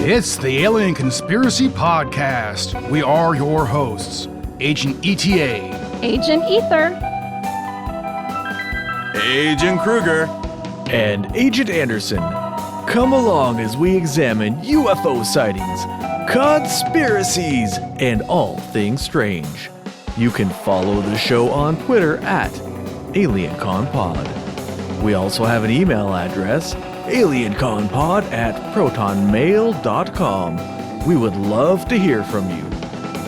It's the Alien Conspiracy Podcast. We are your hosts, Agent ETA, Agent Ether, Agent Kruger, and Agent Anderson. Come along as we examine UFO sightings, conspiracies, and all things strange. You can follow the show on Twitter at AlienConPod. We also have an email address, alienconpod@protonmail.com. We would love to hear from you.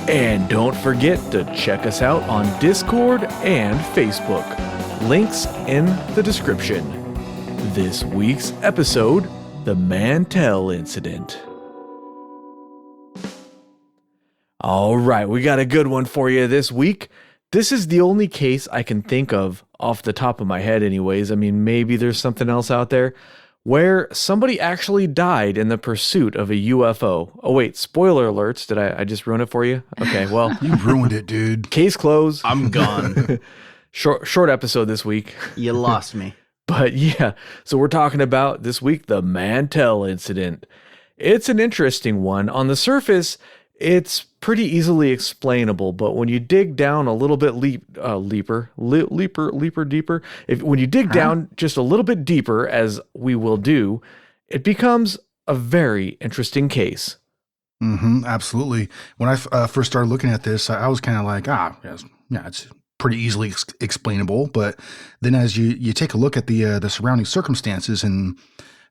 And don't forget to check us out on Discord and Facebook. Links in the description. This week's episode, The Mantell Incident. All right, we got a good one for you this week. This is the only case I can think of off the top of my head anyways. I mean, maybe there's something else out there where somebody actually died in the pursuit of a UFO. Oh wait, spoiler alerts. Did I just ruin it for you? Okay, well. You ruined it, dude. Case closed. I'm gone. Short episode this week. You lost me. But yeah, so we're talking about this week, the Mantell Incident. It's an interesting one. On the surface, it's pretty easily explainable, but when you dig down a little bit deeper, when you dig down just a little bit deeper, as we will do, it becomes a very interesting case. Absolutely. When I first started looking at this, I was kind of like, it's pretty easily explainable. But then as you take a look at the surrounding circumstances and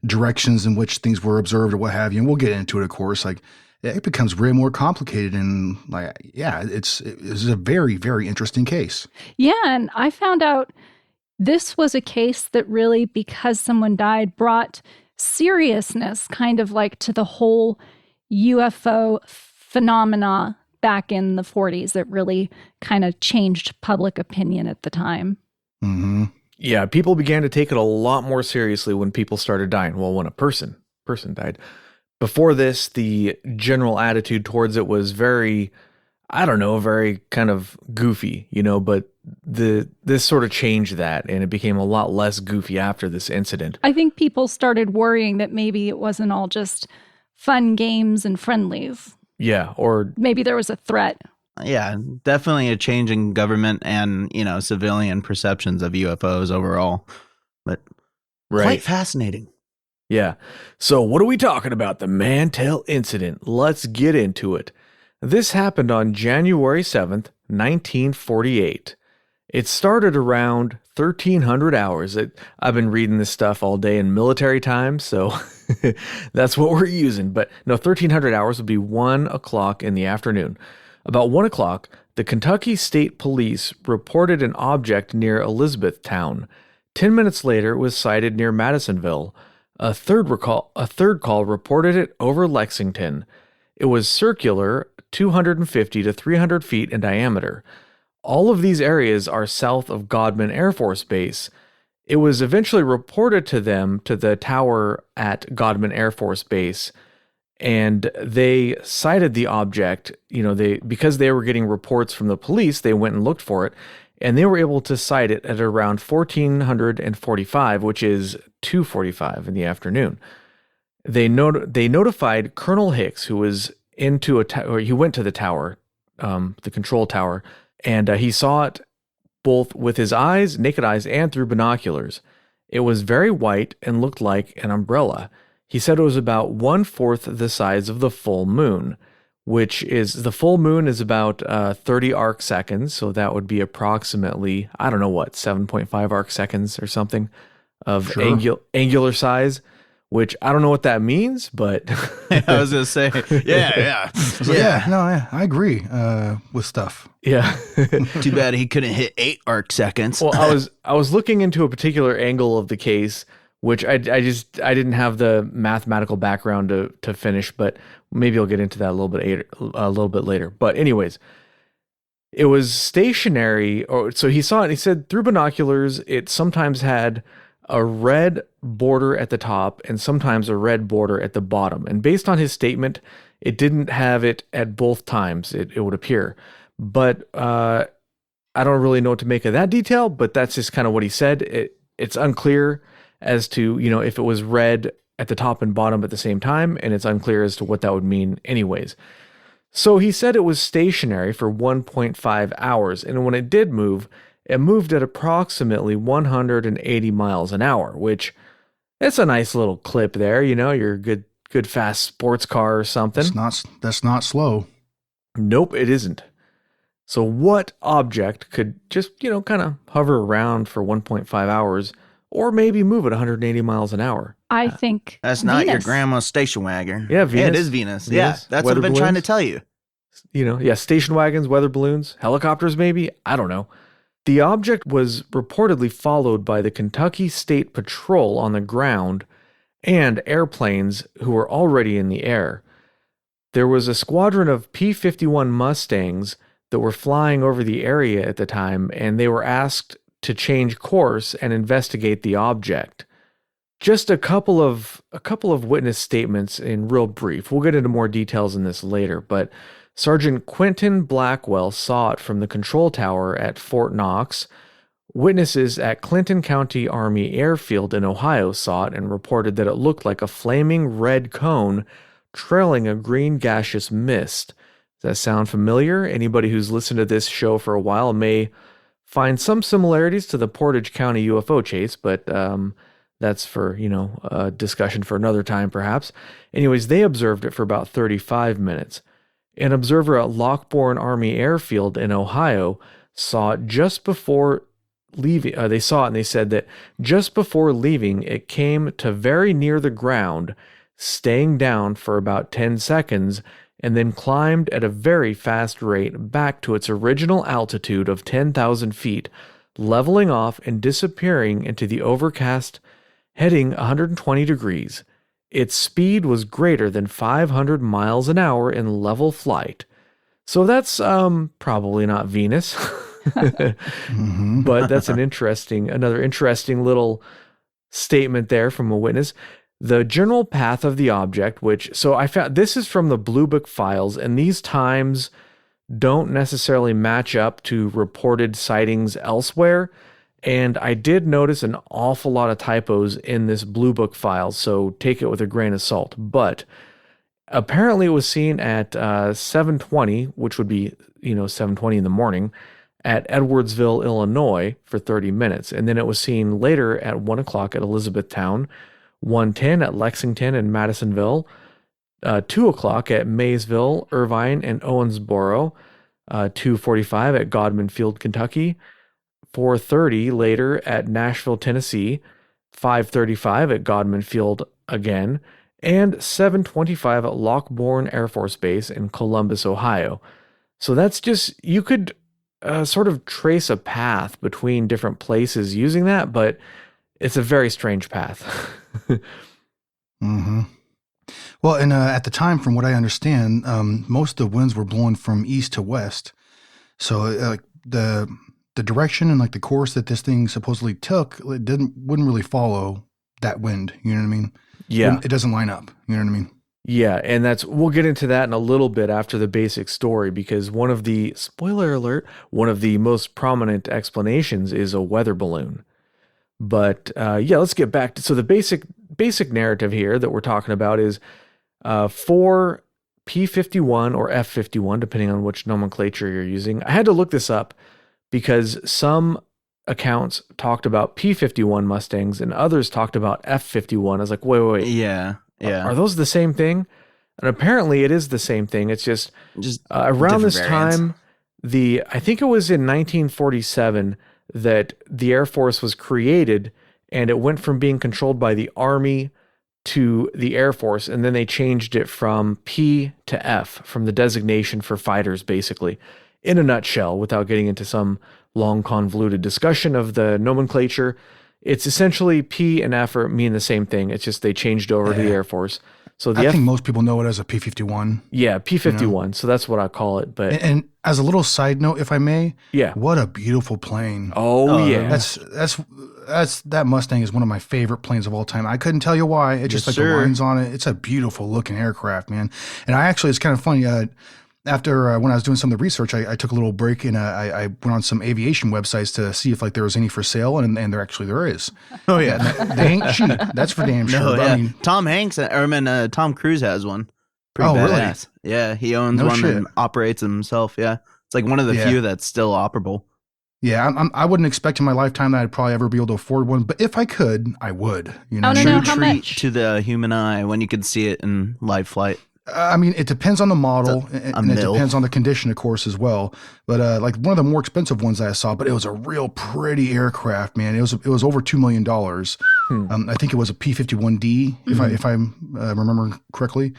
directions in which things were observed or what have you, and we'll get into it, of course, like, it becomes way more complicated, and it's a very, very interesting case. Yeah, and I found out this was a case that really, because someone died, brought seriousness kind of like to the whole UFO phenomena back in the 40s that really kind of changed public opinion at the time. Mm-hmm. Yeah, people began to take it a lot more seriously when people started dying. Well, when a person died. Before this, the general attitude towards it was very kind of goofy, but this sort of changed that, and it became a lot less goofy after this incident. I think people started worrying that maybe it wasn't all just fun games and friendlies. Yeah, or maybe there was a threat. Yeah, definitely a change in government and, civilian perceptions of UFOs overall. But quite fascinating. Yeah. So what are we talking about? The Mantell Incident. Let's get into it. This happened on January 7th, 1948. It started around 1300 hours. I've been reading this stuff all day in military time, so that's what we're using. But no, 1300 hours would be 1 o'clock in the afternoon. About 1 o'clock, the Kentucky State Police reported an object near Elizabethtown. 10 minutes later, it was sighted near Madisonville. A third call reported it over Lexington. It was circular, 250 to 300 feet in diameter. All of these areas are south of Godman Air Force Base. It was eventually reported to the tower at Godman Air Force Base, and they cited the object. Because they were getting reports from the police, they went and looked for it. And they were able to cite it at around 1445, which is 2:45 in the afternoon. They notified Colonel Hicks, who was he went to the tower, the control tower, and he saw it both with his eyes, naked eyes, and through binoculars. It was very white and looked like an umbrella. He said it was about 1/4 the size of the full moon, which is, the full moon is about 30 arc seconds, so that would be approximately, 7.5 arc seconds or something of angular size, which I don't know what that means, but... I was going to say, yeah. I agree with stuff. Yeah. Too bad he couldn't hit 8 arc seconds. Well, I was looking into a particular angle of the case, which I didn't have the mathematical background to finish, but maybe I'll get into that a little bit later. But anyways, it was stationary, so he saw it and he said through binoculars it sometimes had a red border at the top and sometimes a red border at the bottom. And based on his statement, it didn't have it at both times, it would appear. But I don't really know what to make of that detail, but that's just kind of what he said. It's unclear as to, if it was red at the top and bottom at the same time, and it's unclear as to what that would mean anyways. So he said it was stationary for 1.5 hours, and when it did move, it moved at approximately 180 miles an hour, which it's a nice little clip there, your good fast sports car or something. That's not slow. Nope, it isn't. So what object could just, kind of hover around for 1.5 hours or maybe move at 180 miles an hour? I think that's not Venus. your grandma's station wagon. Yeah, Venus. Yeah, it is Venus. Yeah, that's what I've been trying to tell you. Station wagons, weather balloons, helicopters maybe? I don't know. The object was reportedly followed by the Kentucky State Patrol on the ground and airplanes who were already in the air. There was a squadron of P-51 Mustangs that were flying over the area at the time, and they were asked to change course and investigate the object. Just a couple of witness statements in real brief. We'll get into more details in this later, but Sergeant Quentin Blackwell saw it from the control tower at Fort Knox. Witnesses at Clinton County Army Airfield in Ohio saw it and reported that it looked like a flaming red cone trailing a green gaseous mist. Does that sound familiar? Anybody who's listened to this show for a while may find some similarities to the Portage County UFO chase, but that's for, a discussion for another time perhaps. Anyways, they observed it for about 35 minutes. An observer at Lockbourne Army Airfield in Ohio saw it just before leaving. They saw it and they said that just before leaving, it came to very near the ground, staying down for about 10 seconds, and then climbed at a very fast rate back to its original altitude of 10,000 feet, leveling off and disappearing into the overcast, heading 120 degrees. Its speed was greater than 500 miles an hour in level flight. So that's probably not Venus, but that's another interesting little statement there from a witness. The general path of the object, I found this is from the Blue Book files, and these times don't necessarily match up to reported sightings elsewhere. And I did notice an awful lot of typos in this Blue Book file, so take it with a grain of salt. But apparently it was seen at 7:20, which would be 7:20 in the morning, at Edwardsville, Illinois, for 30 minutes, and then it was seen later at 1 o'clock at Elizabethtown, 1:10 at Lexington and Madisonville, 2 o'clock at Maysville, Irvine, and Owensboro, 2:45 at Godman Field, Kentucky, 4:30 later at Nashville, Tennessee, 5:35 at Godman Field again, and 7:25 at Lockbourne Air Force Base in Columbus, Ohio. So that's just, you could sort of trace a path between different places using that, but it's a very strange path. Mm-hmm. Well, and at the time, from what I understand, most of the winds were blowing from east to west. So the direction and the course that this thing supposedly took, it wouldn't really follow that wind. You know what I mean? Yeah. It doesn't line up. You know what I mean? Yeah, and we'll get into that in a little bit after the basic story, because spoiler alert, one of the most prominent explanations is a weather balloon. But let's get back to, so the basic narrative here that we're talking about is for P-51 or F-51, depending on which nomenclature you're using. I had to look this up because some accounts talked about P-51 Mustangs and others talked about F-51. I was like, wait. Yeah. Are those the same thing? And apparently it is the same thing. It's just around this time, I think it was in 1947 that the Air Force was created, and it went from being controlled by the Army to the Air Force, and then they changed it from P to F, from the designation for fighters, basically. In a nutshell, without getting into some long convoluted discussion of the nomenclature, it's essentially P and F mean the same thing. It's just they changed over to the Air Force. So I think most people know it as a P-51. Yeah, P-51. So that's what I call it. But and as a little side note, if I may, what a beautiful plane! Oh yeah, that Mustang is one of my favorite planes of all time. I couldn't tell you why. It's just the lines on it. It's a beautiful looking aircraft, man. And it's kind of funny. after when I was doing some of the research, I took a little break and I went on some aviation websites to see if like there was any for sale, and there is. Oh yeah, They ain't cheap. That's for damn sure. no, But, yeah. I mean, Tom Hanks, Tom Cruise has one. Pretty Oh, really? badass. Yeah, he owns No one shit. and operates them himself. Yeah, it's like one of the Yeah. few that's still operable. yeah, I wouldn't expect in my lifetime that I'd probably ever be able to afford one, but if I could, I would. You know, Oh, no, True no, how treat much? to the human eye when you can see it in live flight. I mean, it depends on the model, and it mil. depends on the condition, of course, as well. But like one of the more expensive ones that I saw, but it was a real pretty aircraft, man. It was over $2 million. I think it was a P-51D, if I remember correctly.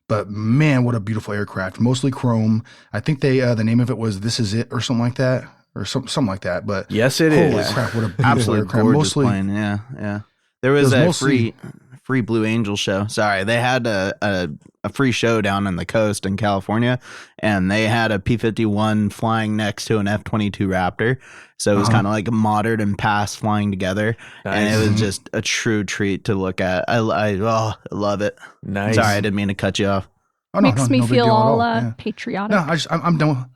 But man, what a beautiful aircraft! Mostly chrome. I think the name of it was "This Is It" or something like that, or something like that. But Yes, it holy is. crap, what a beautiful Absolutely aircraft! gorgeous Mostly, plane. Yeah. There was was a mostly- free Blue Angel show. Sorry, they had a free show down in the coast in California, and they had a P-51 flying next to an F-22 Raptor. So it was kind of like modern and past flying together, and Nice. it was just a true treat to look at. I love it. Nice. Sorry, I didn't mean to cut you off. oh, no, Makes no, me no big feel deal at all Yeah. patriotic. No, I'm done. With,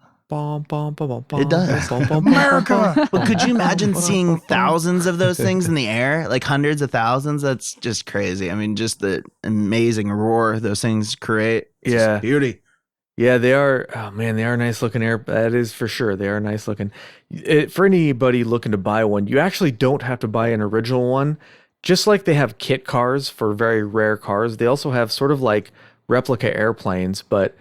It does. America. But could you imagine seeing thousands of those things in the air, like hundreds of thousands? That's just crazy. I mean, just the amazing roar those things create. It's just Yeah. beauty. Yeah, they are. Oh man, they are nice looking air. That is for sure. They are nice looking. For anybody looking to buy one, you actually don't have to buy an original one. Just like they have kit cars for very rare cars, they also have sort of like replica airplanes. But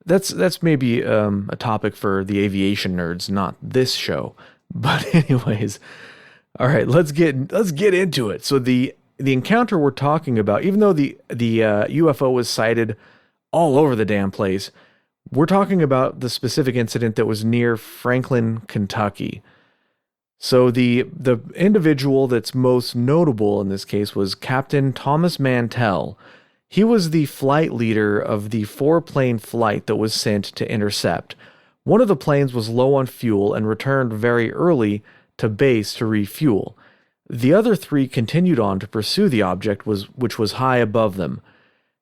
that's maybe a topic for the aviation nerds, not this show. But anyways, all right, let's get into it. So the encounter we're talking about, even though the UFO was sighted all over the damn place, we're talking about the specific incident that was near Franklin, Kentucky. So the individual that's most notable in this case was Captain Thomas Mantell. He was the flight leader of the 4-plane flight that was sent to intercept. One of the planes was low on fuel and returned very early to base to refuel. The other 3 continued on to pursue the object which was high above them.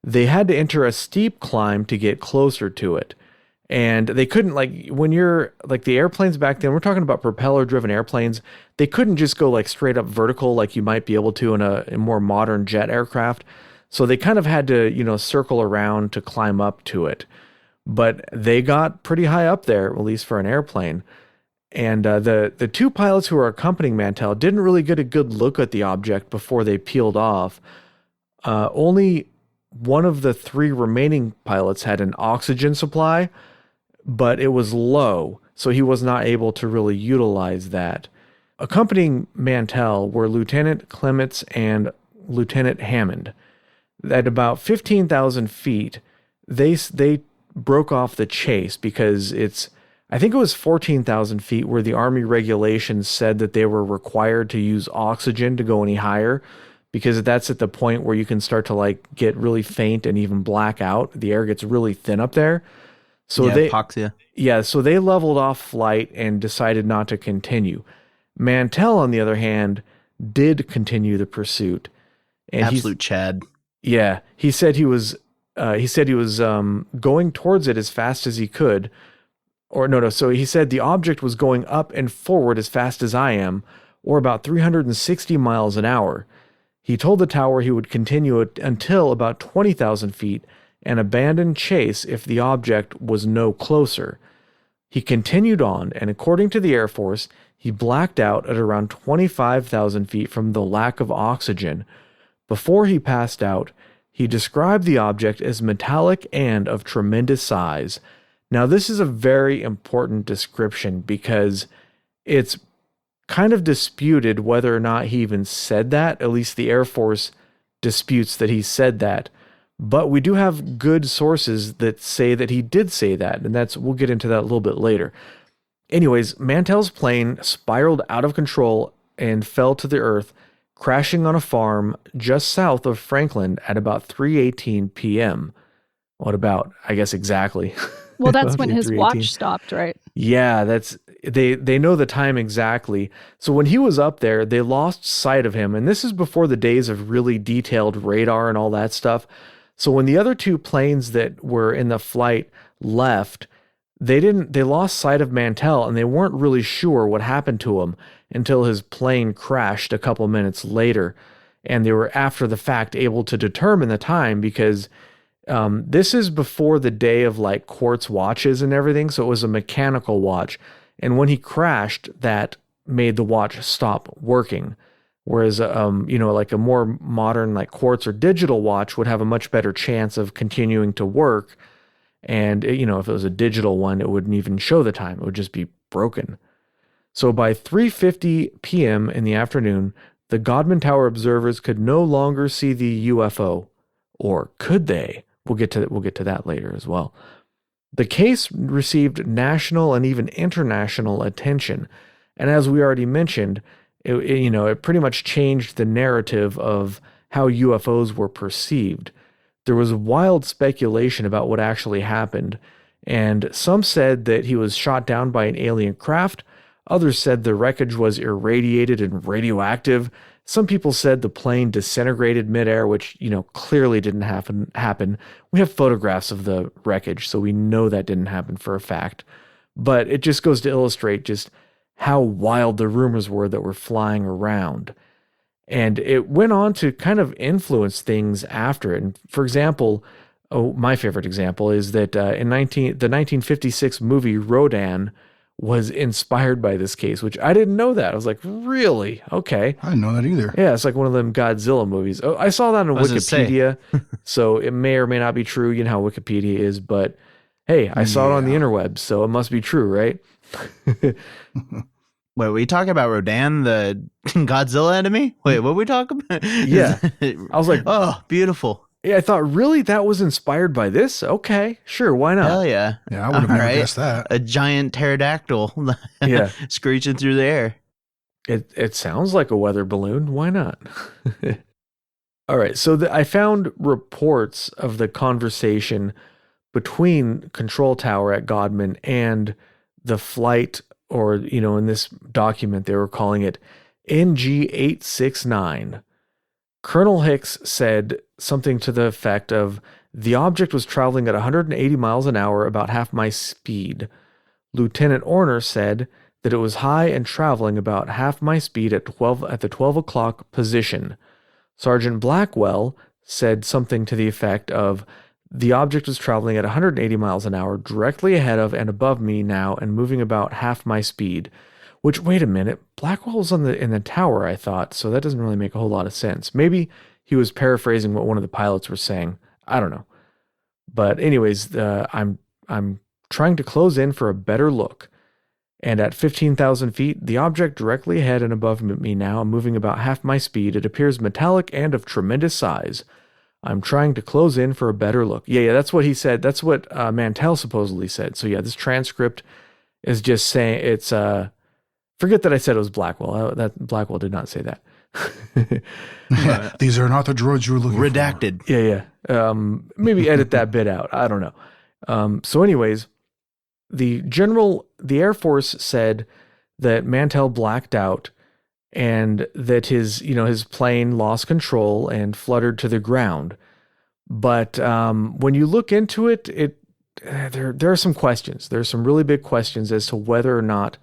They had to enter a steep climb to get closer to it. And they couldn't, like, when you're, like, the airplanes back then, we're talking about propeller-driven airplanes, they couldn't just go, like, straight up vertical like you might be able to in a more modern jet aircraft. So they kind of had to, circle around to climb up to it. But they got pretty high up there, at least for an airplane. And the 2 pilots who were accompanying Mantell didn't really get a good look at the object before they peeled off. Only one of the 3 remaining pilots had an oxygen supply, but it was low, so he was not able to really utilize that. Accompanying Mantell were Lieutenant Clements and Lieutenant Hammond. At about 15,000 feet, they broke off the chase because I think it was 14,000 feet where the Army regulations said that they were required to use oxygen to go any higher, because that's at the point where you can start to like get really faint and even black out. The air gets really thin up there. So Hypoxia. so they leveled off flight and decided not to continue. Mantell, on the other hand, did continue the pursuit. And Absolute Chad. yeah, he said he was going towards it as fast as he could. So he said the object was going up and forward as fast as I am, or about 360 miles an hour. He told the tower he would continue it until about 20,000 feet and abandon chase if the object was no closer. He continued on, and according to the Air Force, he blacked out at around 25,000 feet from the lack of oxygen. Before he passed out, he described the object as metallic and of tremendous size. Now, this is a very important description because it's kind of disputed whether or not he even said that. At least the Air Force disputes that he said that. But we do have good sources that say that he did say that, and we'll get into that a little bit later. Anyways, Mantell's plane spiraled out of control and fell to the earth, crashing on a farm just south of Franklin at about 3:18 p.m. What about, I guess, exactly? Well, that's when his 3:18. watch stopped, right? Yeah, they know the time exactly. So when he was up there, they lost sight of him, and this is before the days of really detailed radar and all that stuff. So when the other 2 planes that were in the flight left, they lost sight of Mantell, and they weren't really sure what happened to him until his plane crashed a couple minutes later. And they were, after the fact, able to determine the time, because this is before the day of like quartz watches and everything. So it was a mechanical watch. And when he crashed, that made the watch stop working. Whereas, like a more modern like quartz or digital watch would have a much better chance of continuing to work. And, if it was a digital one, it wouldn't even show the time. It would just be broken. So by 3:50 p.m. in the afternoon, the Godman Tower observers could no longer see the UFO. Or could they? We'll get to that later as well. The case received national and even international attention. And as we already mentioned, it pretty much changed the narrative of how UFOs were perceived. There was wild speculation about what actually happened, and some said that he was shot down by an alien craft. Others said the wreckage was irradiated and radioactive. Some people said the plane disintegrated midair, which, clearly didn't happen. We have photographs of the wreckage, so we know that didn't happen for a fact. But it just goes to illustrate just how wild the rumors were that were flying around. And it went on to kind of influence things after it. And for example, my favorite example is that the 1956 movie Rodan was inspired by this case, which I didn't know that. I was like, really? Okay. I didn't know that either. Yeah, it's like one of them Godzilla movies. Oh, I saw that on Wikipedia, so it may or may not be true. You know how Wikipedia is, but hey, I saw it on the interwebs, so it must be true, right? Wait, we talking about Rodan, the Godzilla enemy? Wait, what we talking about? Yeah. I was like, oh, beautiful. Yeah, I thought, really? That was inspired by this? Okay, sure, why not? Hell yeah. Yeah, I would have never guessed that. A giant pterodactyl Yeah. screeching through the air. It sounds like a weather balloon. Why not? All right, so I found reports of the conversation between Control Tower at Godman and the flight, or, in this document, they were calling it NG-869. Colonel Hicks said something to the effect of, the object was traveling at 180 miles an hour, about half my speed. Lieutenant Orner said that it was high and traveling about half my speed at the 12 o'clock position. Sergeant Blackwell said something to the effect of, the object was traveling at 180 miles an hour, directly ahead of and above me now, and moving about half my speed. Which, wait a minute, Blackwell was in the tower, I thought, so that doesn't really make a whole lot of sense. Maybe he was paraphrasing what one of the pilots were saying. I don't know. But anyways, I'm trying to close in for a better look. And at 15,000 feet, the object directly ahead and above me now, moving about half my speed, it appears metallic and of tremendous size. I'm trying to close in for a better look. Yeah, that's what he said. That's what Mantell supposedly said. So yeah, this transcript is just saying it's... forget that I said it was Blackwell. That Blackwell did not say that. These are not the droids you were looking Redacted. for. Yeah. Maybe edit that bit out. I don't know. So anyways, the Air Force said that Mantell blacked out and that his plane lost control and fluttered to the ground. But when you look into it, there are some questions. There are some really big questions as to whether or not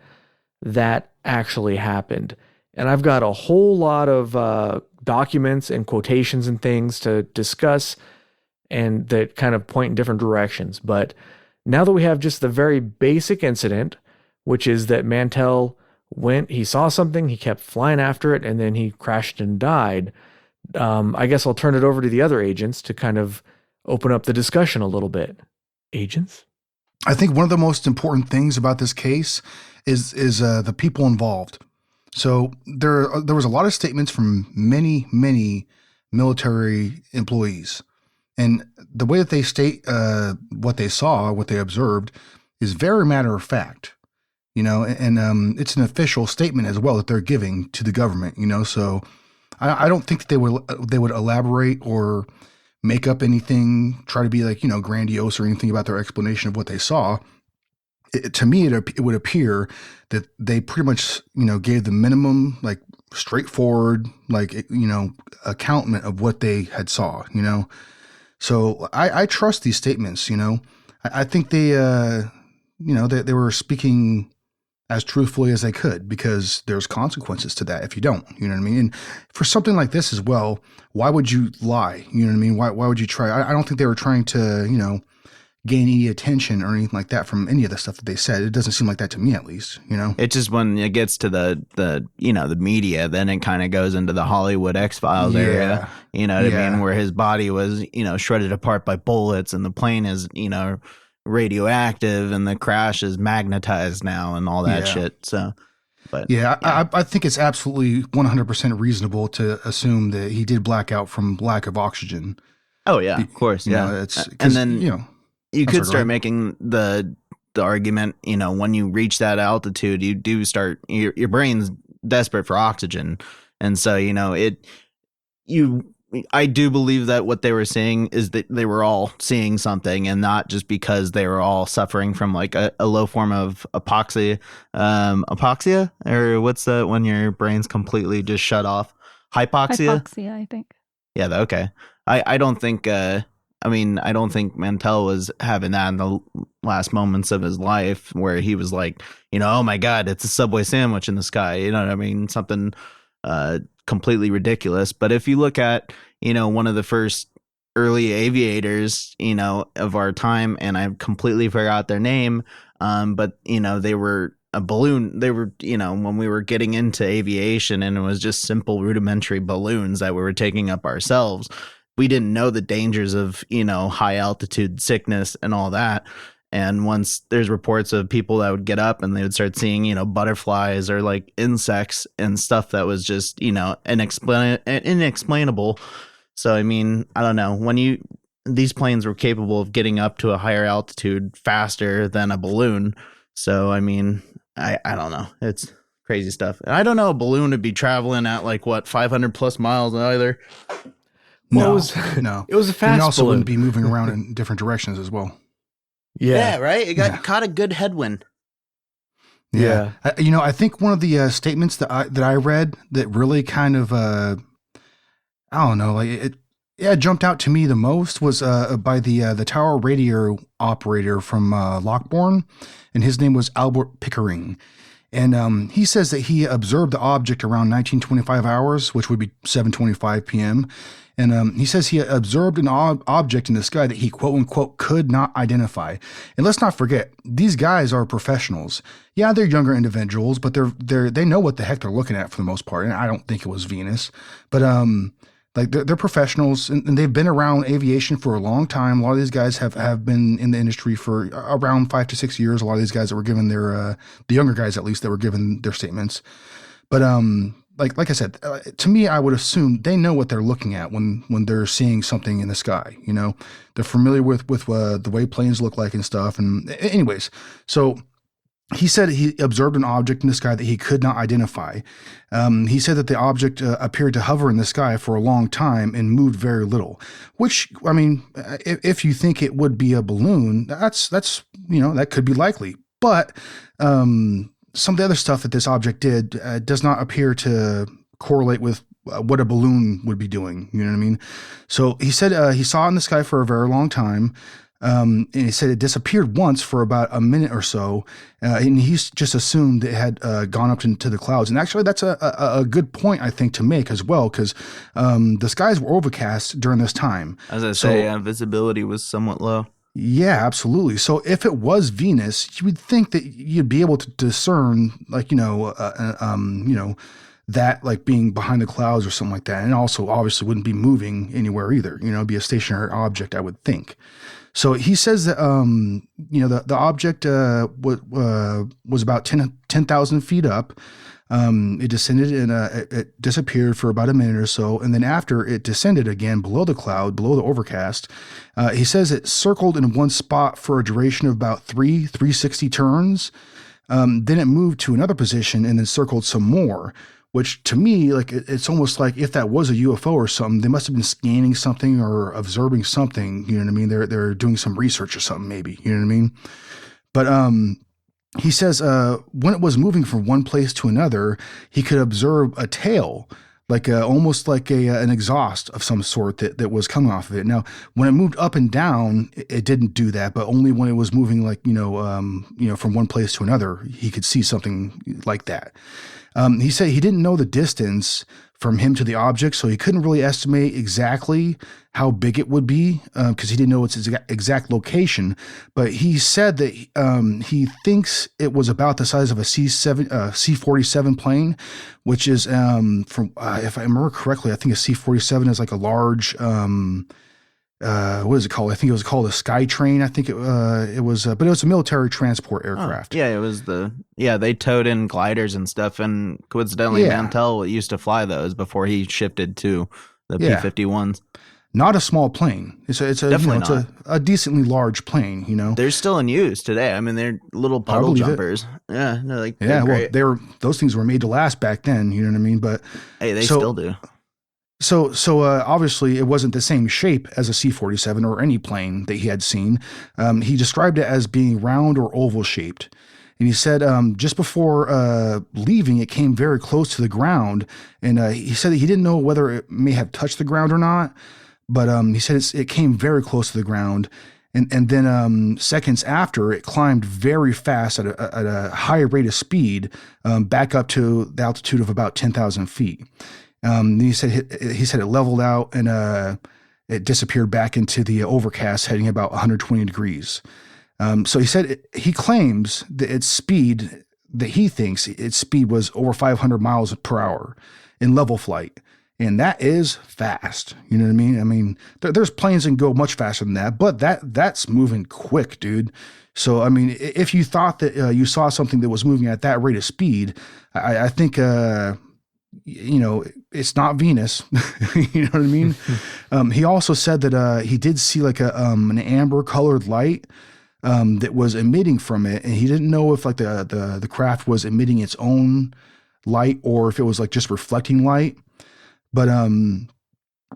that actually happened. And I've got a whole lot of documents and quotations and things to discuss, and that kind of point in different directions. But now that we have just the very basic incident, which is that Mantell he saw something, he kept flying after it, and then he crashed and died. I guess I'll turn it over to the other agents to kind of open up the discussion a little bit. Agents? I think one of the most important things about this case is the people involved. So there was a lot of statements from many military employees, and the way that they state what they saw, what they observed, is very matter of fact. And it's an official statement as well that they're giving to the government. So I don't think that they would elaborate or make up anything, try to be like grandiose or anything about their explanation of what they saw. To me, it would appear that they pretty much, gave the minimum, like straightforward, like, accountment of what they had saw, So I trust these statements, I think they they were speaking as truthfully as they could, because there's consequences to that if you don't, you know what I mean? And for something like this as well, why would you lie? You know what I mean? Why would you try? I don't think they were trying to, gain any attention or anything like that from any of the stuff that they said. It doesn't seem like that to me, at least, It's just when it gets to the media, then it kind of goes into the Hollywood X-Files area, you know what I mean, where his body was, shredded apart by bullets, and the plane is, radioactive, and the crash is magnetized now and all that shit. So, but I think it's absolutely 100% reasonable to assume that he did black out from lack of oxygen. Oh yeah, of course. And then, you could start making the argument, when you reach that altitude, you do start, your brain's desperate for oxygen. And so, I do believe that what they were saying is that they were all seeing something, and not just because they were all suffering from like a low form of apoxia, or what's that when your brain's completely just shut off? Hypoxia, I think. Yeah. Okay. I don't think, I don't think Mantell was having that in the last moments of his life, where he was like, oh my God, it's a Subway sandwich in the sky. You know what I mean? Something completely ridiculous. But if you look at, one of the first early aviators, of our time, and I completely forgot their name, but, they were a balloon. They were, when we were getting into aviation, and it was just simple rudimentary balloons that we were taking up ourselves. We didn't know the dangers of, high altitude sickness and all that. And once there's reports of people that would get up and they would start seeing, butterflies or like insects and stuff that was just, inexplainable. So, I don't know, these planes were capable of getting up to a higher altitude faster than a balloon. So, I don't know. It's crazy stuff. And I don't know, a balloon would be traveling at like 500 plus miles either. No, it was a fast and it also balloon. wouldn't be moving around in different directions as well. Yeah, right? It caught a good headwind. Yeah. I think one of the statements that I read that really kind of, I don't know, like it jumped out to me the most was by the tower radio operator from Lockbourne, and his name was Albert Pickering. And he says that he observed the object around 1925 hours, which would be 7:25 p.m., and he says he observed an object in the sky that he, quote unquote, could not identify. And let's not forget, these guys are professionals. Yeah, they're younger individuals, but they know what the heck they're looking at for the most part. And I don't think it was Venus, but they're professionals, and they've been around aviation for a long time. A lot of these guys have been in the industry for around 5 to 6 years. A lot of these guys that were given their the younger guys, at least, that were given their statements. But like I said, to me, I would assume they know what they're looking at when they're seeing something in the sky. They're familiar with the way planes look like and stuff. And anyways, so he said he observed an object in the sky that he could not identify. He said that the object appeared to hover in the sky for a long time and moved very little, which, if you think it would be a balloon, that's that could be likely. But some of the other stuff that this object did does not appear to correlate with what a balloon would be doing. You know what I mean? So he said he saw it in the sky for a very long time. And he said it disappeared once for about a minute or so, and he's just assumed it had gone up into the clouds. And actually, that's a good point, I think, to make as well, because the skies were overcast during this time. As I say, visibility was somewhat low. Yeah, absolutely. So if it was Venus, you would think that you'd be able to discern, that like being behind the clouds or something like that. And also obviously wouldn't be moving anywhere either, it'd be a stationary object, I would think. So he says that, the object was about 10,000 feet up. It descended and it disappeared for about a minute or so. And then after it descended again below the cloud, below the overcast, he says it circled in one spot for a duration of about 360 turns. Then it moved to another position and then circled some more, which to me, like, it's almost like if that was a UFO or something, they must have been scanning something or observing something. You know what I mean? They're doing some research or something, maybe. You know what I mean? But he says when it was moving from one place to another, he could observe a tail, like almost like an exhaust of some sort that was coming off of it. Now, when it moved up and down, it didn't do that, but only when it was moving like from one place to another, he could see something like that. He said he didn't know the distance from him to the object, so he couldn't really estimate exactly how big it would be because he didn't know its exact location. But he said that he thinks it was about the size of a C-47 plane, which is from if I remember correctly, I think a C-47 is like a large. What is it called? I think it was called a Skytrain. I think it was, but it was a military transport aircraft. Yeah, it was they towed in gliders and stuff, and coincidentally, Mantell used to fly those before he shifted to the P-51s. Not a small plane. It's definitely it's a decently large plane. They're still in use today. I mean, they're little puddle jumpers. Yeah, they're those things were made to last back then. You know what I mean? But hey, they still do. So obviously it wasn't the same shape as a C-47 or any plane that he had seen. He described it as being round or oval shaped. And he said just before leaving, it came very close to the ground. And he said that he didn't know whether it may have touched the ground or not. But he said it came very close to the ground. And then seconds after, it climbed very fast at a high rate of speed back up to the altitude of about 10,000 feet. He said it leveled out and it disappeared back into the overcast, heading about 120 degrees. So he said he claims that he thinks its speed was over 500 miles per hour in level flight. And that is fast. You know what I mean? I mean, there's planes that can go much faster than that, but that's moving quick, dude. So, I mean, if you thought that you saw something that was moving at that rate of speed, I think, it's not Venus. You know what I mean? He also said that he did see like an amber colored light that was emitting from it, and he didn't know if like the craft was emitting its own light or if it was like just reflecting light. But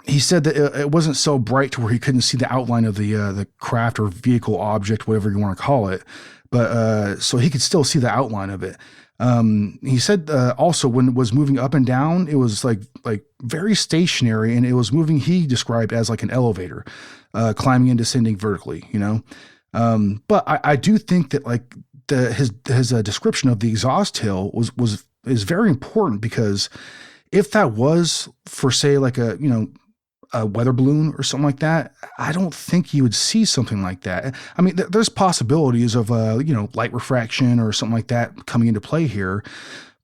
he said that it wasn't so bright to where he couldn't see the outline of the craft or vehicle object, whatever you want to call it. But so he could still see the outline of it. He said also when it was moving up and down, it was like very stationary, and it was moving. He described as like an elevator, climbing and descending vertically. But I do think that like his description of the exhaust hill is very important, because if that was for, say, like a weather balloon or something like that, I don't think you would see something like that. I mean, there's possibilities of light refraction or something like that coming into play here,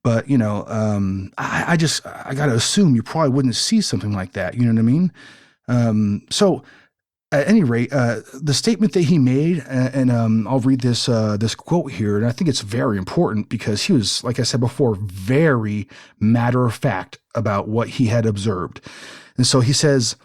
but I got to assume you probably wouldn't see something like that. You know what I mean? So at any rate, the statement that he made, and I'll read this quote here, and I think it's very important because he was, like I said before, very matter of fact about what he had observed. And so he says,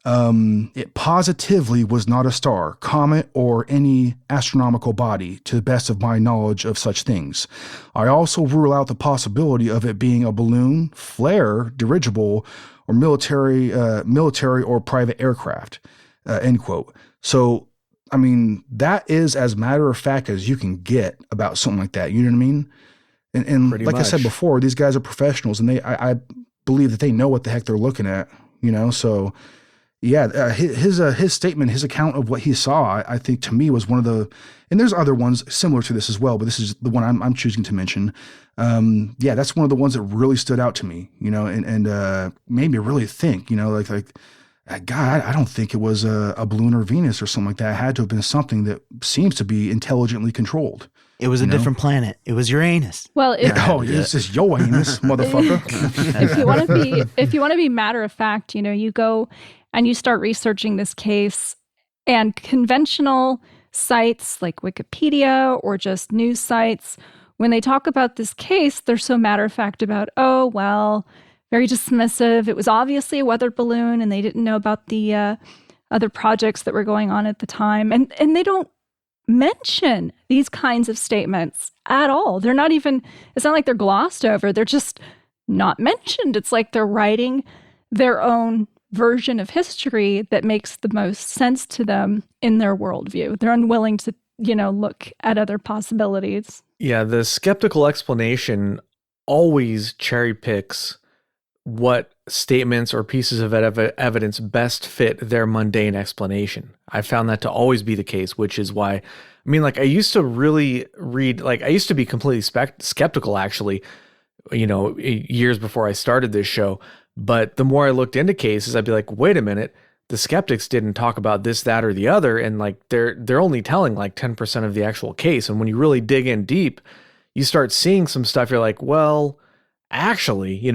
it positively was not a star, comet, or any astronomical body, to the best of my knowledge of such things. I also rule out the possibility of it being a balloon, flare, dirigible, or military or private aircraft. End quote. So, I mean, that is as matter of fact as you can get about something like that. You know what I mean? And like much. I said before, these guys are professionals, and I believe that they know what the heck they're looking at. So yeah, his statement, his account of what he saw, I think to me was one of the, and there's other ones similar to this as well, but this is the one I'm choosing to mention. That's one of the ones that really stood out to me, and made me really think, like, God, I don't think it was a balloon or Venus or something like that. It had to have been something that seems to be intelligently controlled. It was a different planet. It was Uranus. Well, it's just Uranus, motherfucker. if you want to be matter of fact, you go and you start researching this case, and conventional sites like Wikipedia or just news sites, when they talk about this case, they're so matter of fact about, oh, well, very dismissive. It was obviously a weather balloon, and they didn't know about the other projects that were going on at the time. And they don't mention these kinds of statements at all. They're not even, it's not like they're glossed over. They're just not mentioned. It's like they're writing their own version of history that makes the most sense to them in their worldview. They're unwilling to, look at other possibilities. Yeah, the skeptical explanation always cherry picks what statements or pieces of evidence best fit their mundane explanation. I found that to always be the case, which is why, I mean, like I used to really read, like I used to be completely skeptical actually, years before I started this show. But the more I looked into cases, I'd be like, wait a minute, the skeptics didn't talk about this, that, or the other. And like, they're only telling like 10% of the actual case. And when you really dig in deep, you start seeing some stuff. You're like, well, actually,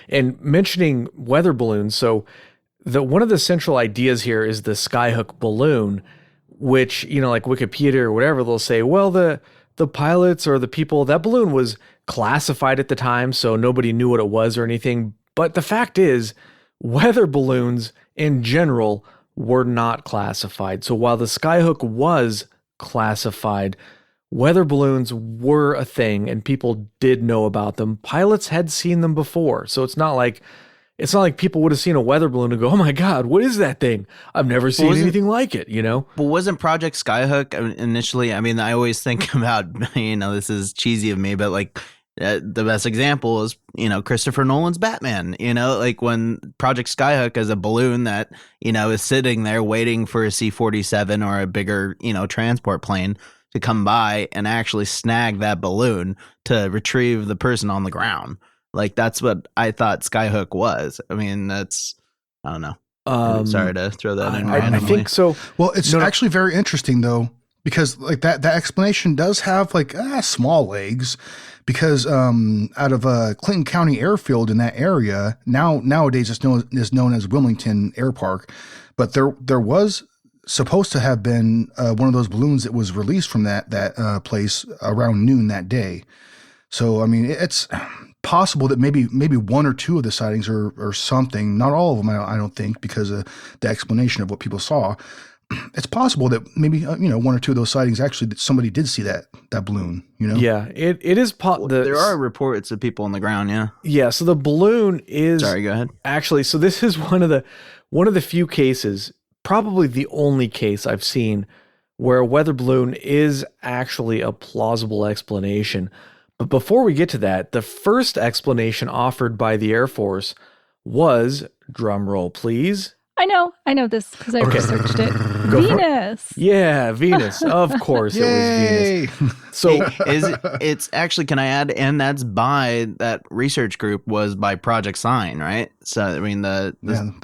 and mentioning weather balloons. So one of the central ideas here is the skyhook balloon, which, like Wikipedia or whatever, they'll say, well, the pilots or the people, that balloon was classified at the time, so nobody knew what it was or anything. But the fact is, weather balloons in general were not classified. So while the skyhook was classified, weather balloons were a thing and people did know about them. Pilots had seen them before. So it's not like people would have seen a weather balloon and go, "Oh my God, what is that thing? I've never seen anything like it," But wasn't Project Skyhook initially? I mean, I always think about, this is cheesy of me, but like the best example is, Christopher Nolan's Batman, like when Project Skyhook is a balloon that, is sitting there waiting for a C-47 or a bigger, transport plane to come by and actually snag that balloon to retrieve the person on the ground. Like, that's what I thought Skyhook was. I mean, I don't know. I'm sorry to throw that in randomly. I think so. Well, it's actually very interesting though, because like that explanation does have like small legs, because out of Clinton County Airfield in that area, nowadays it's known as Wilmington Air Park, but there was supposed to have been one of those balloons that was released from that place around noon that day. So I mean, it's possible that maybe one or two of the sightings or something, not all of them, I don't think, because of the explanation of what people saw. It's possible that maybe one or two of those sightings actually that somebody did see that balloon. Yeah, it is. There are reports of people on the ground. Yeah. Yeah. So the balloon is. Sorry, go ahead. Actually, so this is one of the few cases, probably the only case I've seen where a weather balloon is actually a plausible explanation. But before we get to that, the first explanation offered by the Air Force was, drum roll please. I know this because I researched it. Venus. Yeah, Venus. Of course it was Venus. So it's actually, can I add, and that's by that research group was by Project Sign, right? So I mean the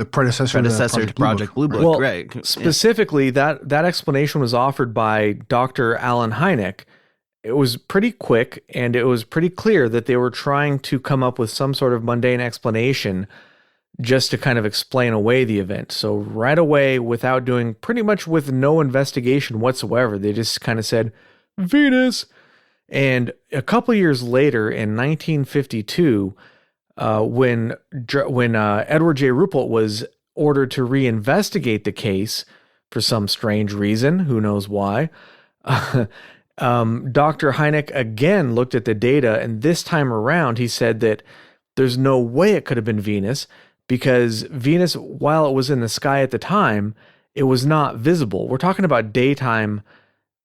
predecessor to Project Blue Book. Well, right. Specifically, that explanation was offered by Dr. Alan Hynek. It was pretty quick, and it was pretty clear that they were trying to come up with some sort of mundane explanation just to kind of explain away the event. So right away, pretty much with no investigation whatsoever, they just kind of said, Venus. And a couple years later, in 1952, when Edward J. Ruppelt was ordered to reinvestigate the case for some strange reason, who knows why, Dr. Hynek again looked at the data, and this time around, he said that there's no way it could have been Venus, because Venus, while it was in the sky at the time, it was not visible. We're talking about daytime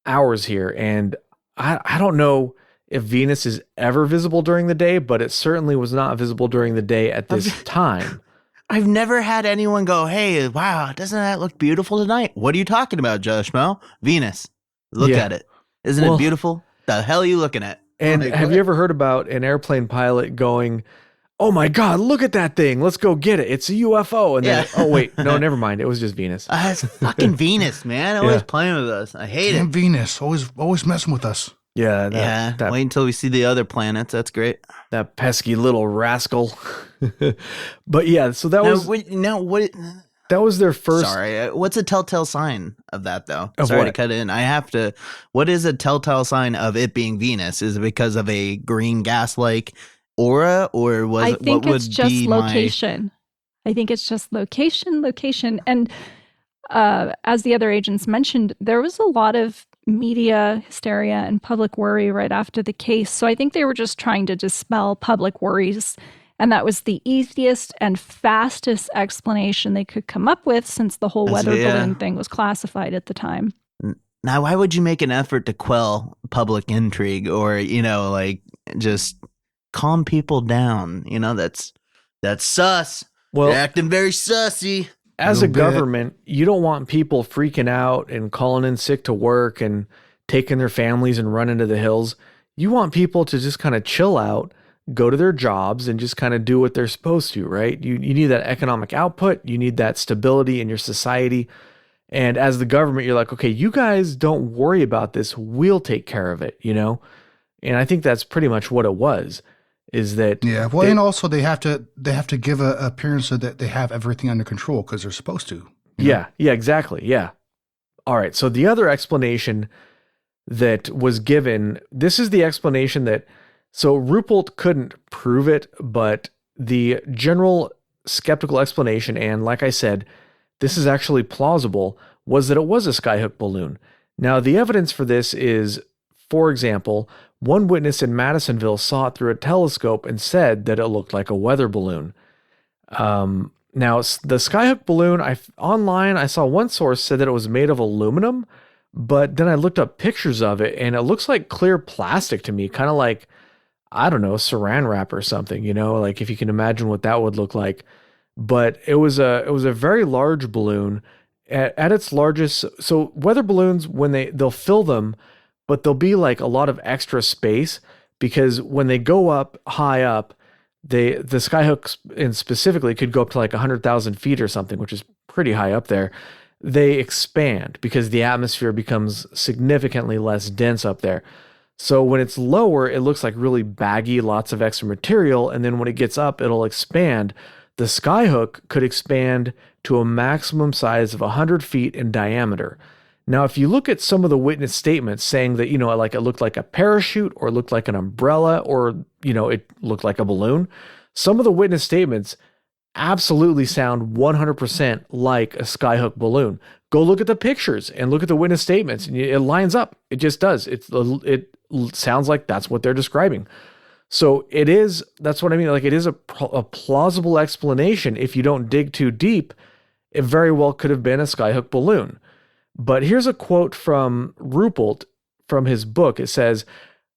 hours here, and I don't know if Venus is ever visible during the day, but it certainly was not visible during the day at this time. I've never had anyone go, "Hey, wow, doesn't that look beautiful tonight?" What are you talking about, Josh Mo? Venus. Look at it. Isn't it beautiful? The hell are you looking at? And have you ever heard about an airplane pilot going, "Oh my God, look at that thing. Let's go get it. It's a UFO." And then, oh wait, no, never mind. It was just Venus. It's fucking Venus, man. Always playing with us. I hate it. Venus, always messing with us. Yeah. Wait until we see the other planets. That's great. That pesky little rascal. But yeah, so that that was their first. Sorry, what's a telltale sign of that, though? Of Sorry what? to cut in. I have to. What is a telltale sign of it being Venus? Is it because of a green gas-like aura, or I think it's just location. I think it's just location. And as the other agents mentioned, there was a lot of media hysteria and public worry right after the case. So I think they were just trying to dispel public worries. And that was the easiest and fastest explanation they could come up with, since the whole weather balloon thing was classified at the time. Now, why would you make an effort to quell public intrigue, or, just calm people down? That's That's sus. Well, You're acting very sussy. as a Little bit. government, you don't want people freaking out and calling in sick to work and taking their families and running to the hills. You want people to just kind of chill out, go to their jobs, and just kind of do what they're supposed to, right? You need that economic output. You need that stability in your society. And as the government, you're like, okay, you guys don't worry about this. We'll take care of it, you know? And I think that's pretty much what it was, is that Yeah. Well, and also they have to give a appearance so that they have everything under control because they're supposed to. Yeah, exactly. Yeah. All right. So the other explanation that was given, this is the explanation that, so Ruppelt couldn't prove it, but the general skeptical explanation, and like I said, this is actually plausible, was that it was a skyhook balloon. Now, the evidence for this is, for example, one witness in Madisonville saw it through a telescope and said that it looked like a weather balloon. Now, the skyhook balloon, online, I saw one source said that it was made of aluminum, but then I looked up pictures of it, and it looks like clear plastic to me, kind of like, I don't know, saran wrap or something, you know, like if you can imagine what that would look like. But it was a very large balloon at its largest. So weather balloons, when they'll fill them, but there'll be like a lot of extra space because when they go up high up, the skyhooks and specifically could go up to like 100,000 feet or something, which is pretty high up there. They expand because the atmosphere becomes significantly less dense up there. So when it's lower, it looks like really baggy, lots of extra material. And then when it gets up, it'll expand. The skyhook could expand to a maximum size of 100 feet in diameter. Now, if you look at some of the witness statements saying that, you know, like it looked like a parachute or looked like an umbrella or, you know, it looked like a balloon, some of the witness statements absolutely sound 100% like a skyhook balloon. Go look at the pictures and look at the witness statements, and it lines up. It just does. It sounds like that's what they're describing. So that's what I mean. Like it is a plausible explanation. If you don't dig too deep, it very well could have been a skyhook balloon. But here's a quote from Ruppelt from his book. It says,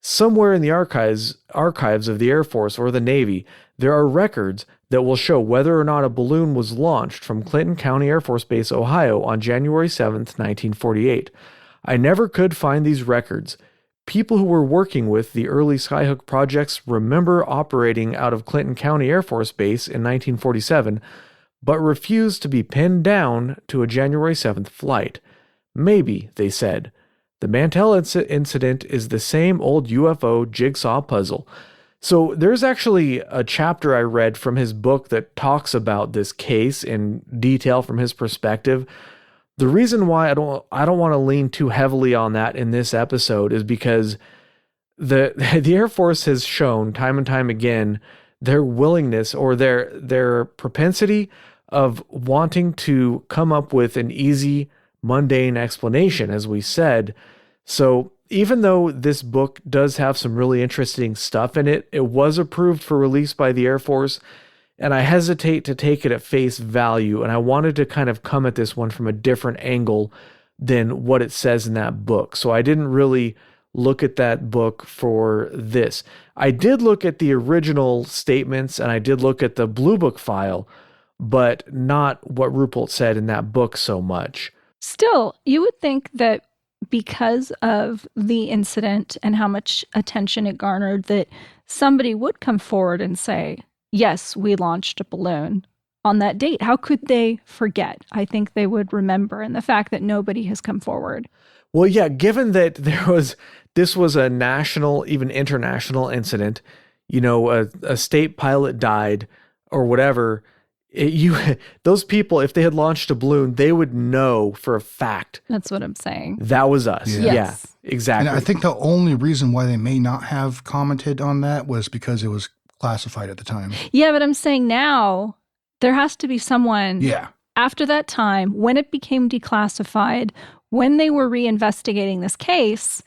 somewhere in the archives of the Air Force or the Navy, there are records that will show whether or not a balloon was launched from Clinton County Air Force Base, Ohio on January 7th, 1948. I never could find these records. People who were working with the early skyhook projects remember operating out of Clinton County Air Force Base in 1947, but refused to be pinned down to a January 7th flight. Maybe, they said. The Mantell Incident is the same old UFO jigsaw puzzle. So there's actually a chapter I read from his book that talks about this case in detail from his perspective. The reason why I don't want to lean too heavily on that in this episode is because the Air Force has shown time and time again their willingness or their propensity of wanting to come up with an easy, mundane explanation, as we said. So even though this book does have some really interesting stuff in it, it was approved for release by the Air Force, and I hesitate to take it at face value, and I wanted to kind of come at this one from a different angle than what it says in that book. So I didn't really look at that book for this. I did look at the original statements, and I did look at the Blue Book file, but not what Ruppelt said in that book so much. Still, you would think that because of the incident and how much attention it garnered, that somebody would come forward and say, yes, we launched a balloon on that date. How could they forget? I think they would remember. And the fact that nobody has come forward. Well, yeah, given that this was a national, even international incident, you know, a state pilot died or whatever, those people, if they had launched a balloon, they would know for a fact. That's what I'm saying. That was us. Yeah. Yes. Yeah, exactly. And I think the only reason why they may not have commented on that was because it was classified at the time. Yeah, but I'm saying now there has to be someone after that time when it became declassified, when they were reinvestigating this case,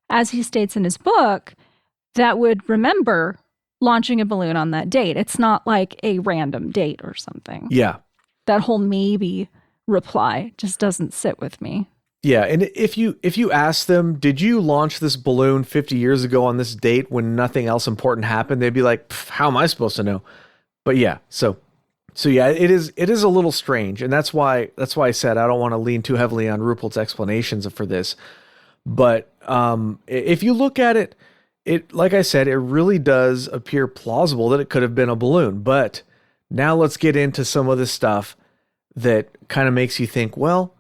as he states in his book, that would remember launching a balloon on that date. It's not like a random date or something. Yeah. That whole maybe reply just doesn't sit with me. Yeah, and if you ask them, did you launch this balloon 50 years ago on this date when nothing else important happened? They'd be like, how am I supposed to know? But yeah, so yeah, it is a little strange, and that's why I said I don't want to lean too heavily on Rupert's explanations for this. But if you look at it, like I said, it really does appear plausible that it could have been a balloon. But now let's get into some of the stuff that kind of makes you think, well,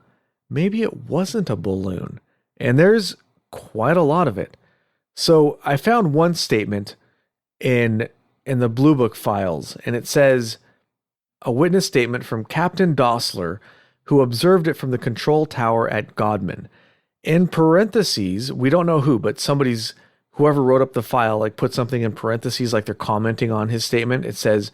maybe it wasn't a balloon. And there's quite a lot of it. So I found one statement in the Blue Book files, and it says, a witness statement from Captain Dossler, who observed it from the control tower at Godman. In parentheses, we don't know who, but whoever wrote up the file, like put something in parentheses, like they're commenting on his statement. It says,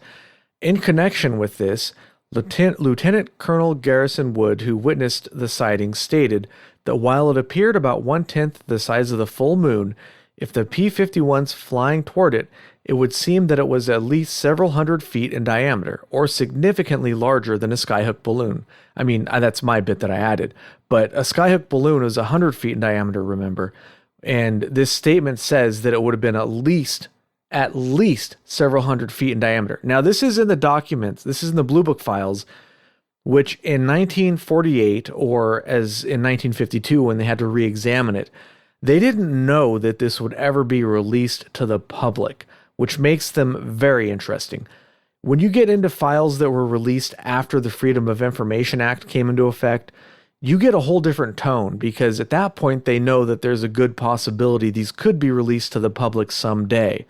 in connection with this, Lieutenant Colonel Garrison Wood, who witnessed the sighting, stated that while it appeared about 1/10 the size of the full moon, if the P-51's flying toward it, it would seem that it was at least several hundred feet in diameter, or significantly larger than a skyhook balloon. I mean, that's my bit that I added. But a skyhook balloon is 100 feet in diameter, remember? And this statement says that it would have been at least several hundred feet in diameter. Now, this is in the documents. This is in the Blue Book files, which in 1948, or as in 1952 when they had to re-examine it, they didn't know that this would ever be released to the public, which makes them very interesting. When you get into files that were released after the Freedom of Information Act came into effect, you get a whole different tone, because at that point they know that there's a good possibility these could be released to the public someday.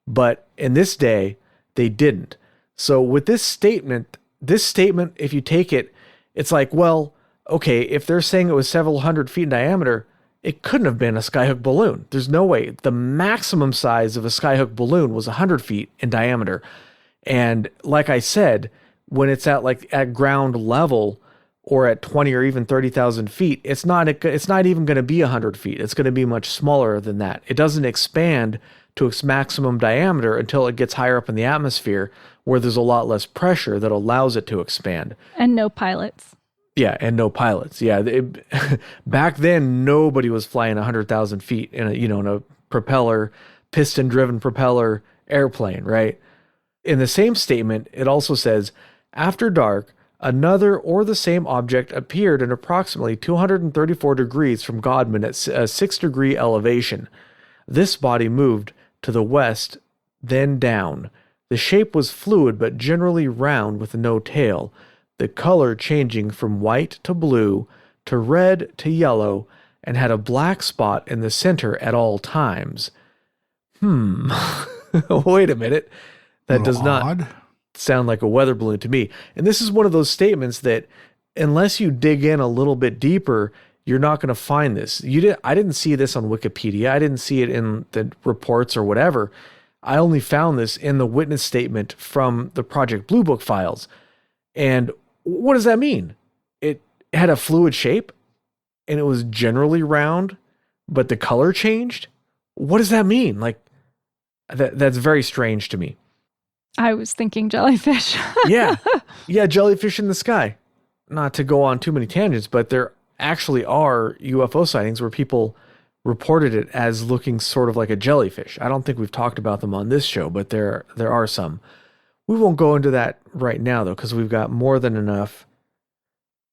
But in this day, they didn't. So with this statement, if you take it, it's like, well, okay, if they're saying it was several hundred feet in diameter, it couldn't have been a skyhook balloon. There's no way. The maximum size of a skyhook balloon was 100 feet in diameter. And like I said, when it's at ground level or at 20 or even 30,000 feet, it's not even going to be 100 feet. It's going to be much smaller than that. It doesn't expand to its maximum diameter until it gets higher up in the atmosphere, where there's a lot less pressure that allows it to expand. And no pilots. Yeah, and no pilots. Yeah, back then nobody was flying 100,000 feet in a propeller, piston-driven propeller airplane, right? In the same statement, it also says, after dark, another or the same object appeared in approximately 234 degrees from Godman at a 6-degree elevation. This body moved to the west, then down. The shape was fluid but generally round with no tail, the color changing from white to blue to red to yellow, and had a black spot in the center at all times. Wait a minute. That does not sound like a weather balloon to me. And this is one of those statements that, unless you dig in a little bit deeper, you're not going to find this. I didn't see this on Wikipedia. I didn't see it in the reports or whatever. I only found this in the witness statement from the Project Blue Book files. And what does that mean? It had a fluid shape and it was generally round, but the color changed? What does that mean? Like, that's very strange to me. I was thinking jellyfish. Yeah, jellyfish in the sky. Not to go on too many tangents, but there actually are UFO sightings where people reported it as looking sort of like a jellyfish. I don't think we've talked about them on this show, but there are some. We won't go into that right now, though, because we've got more than enough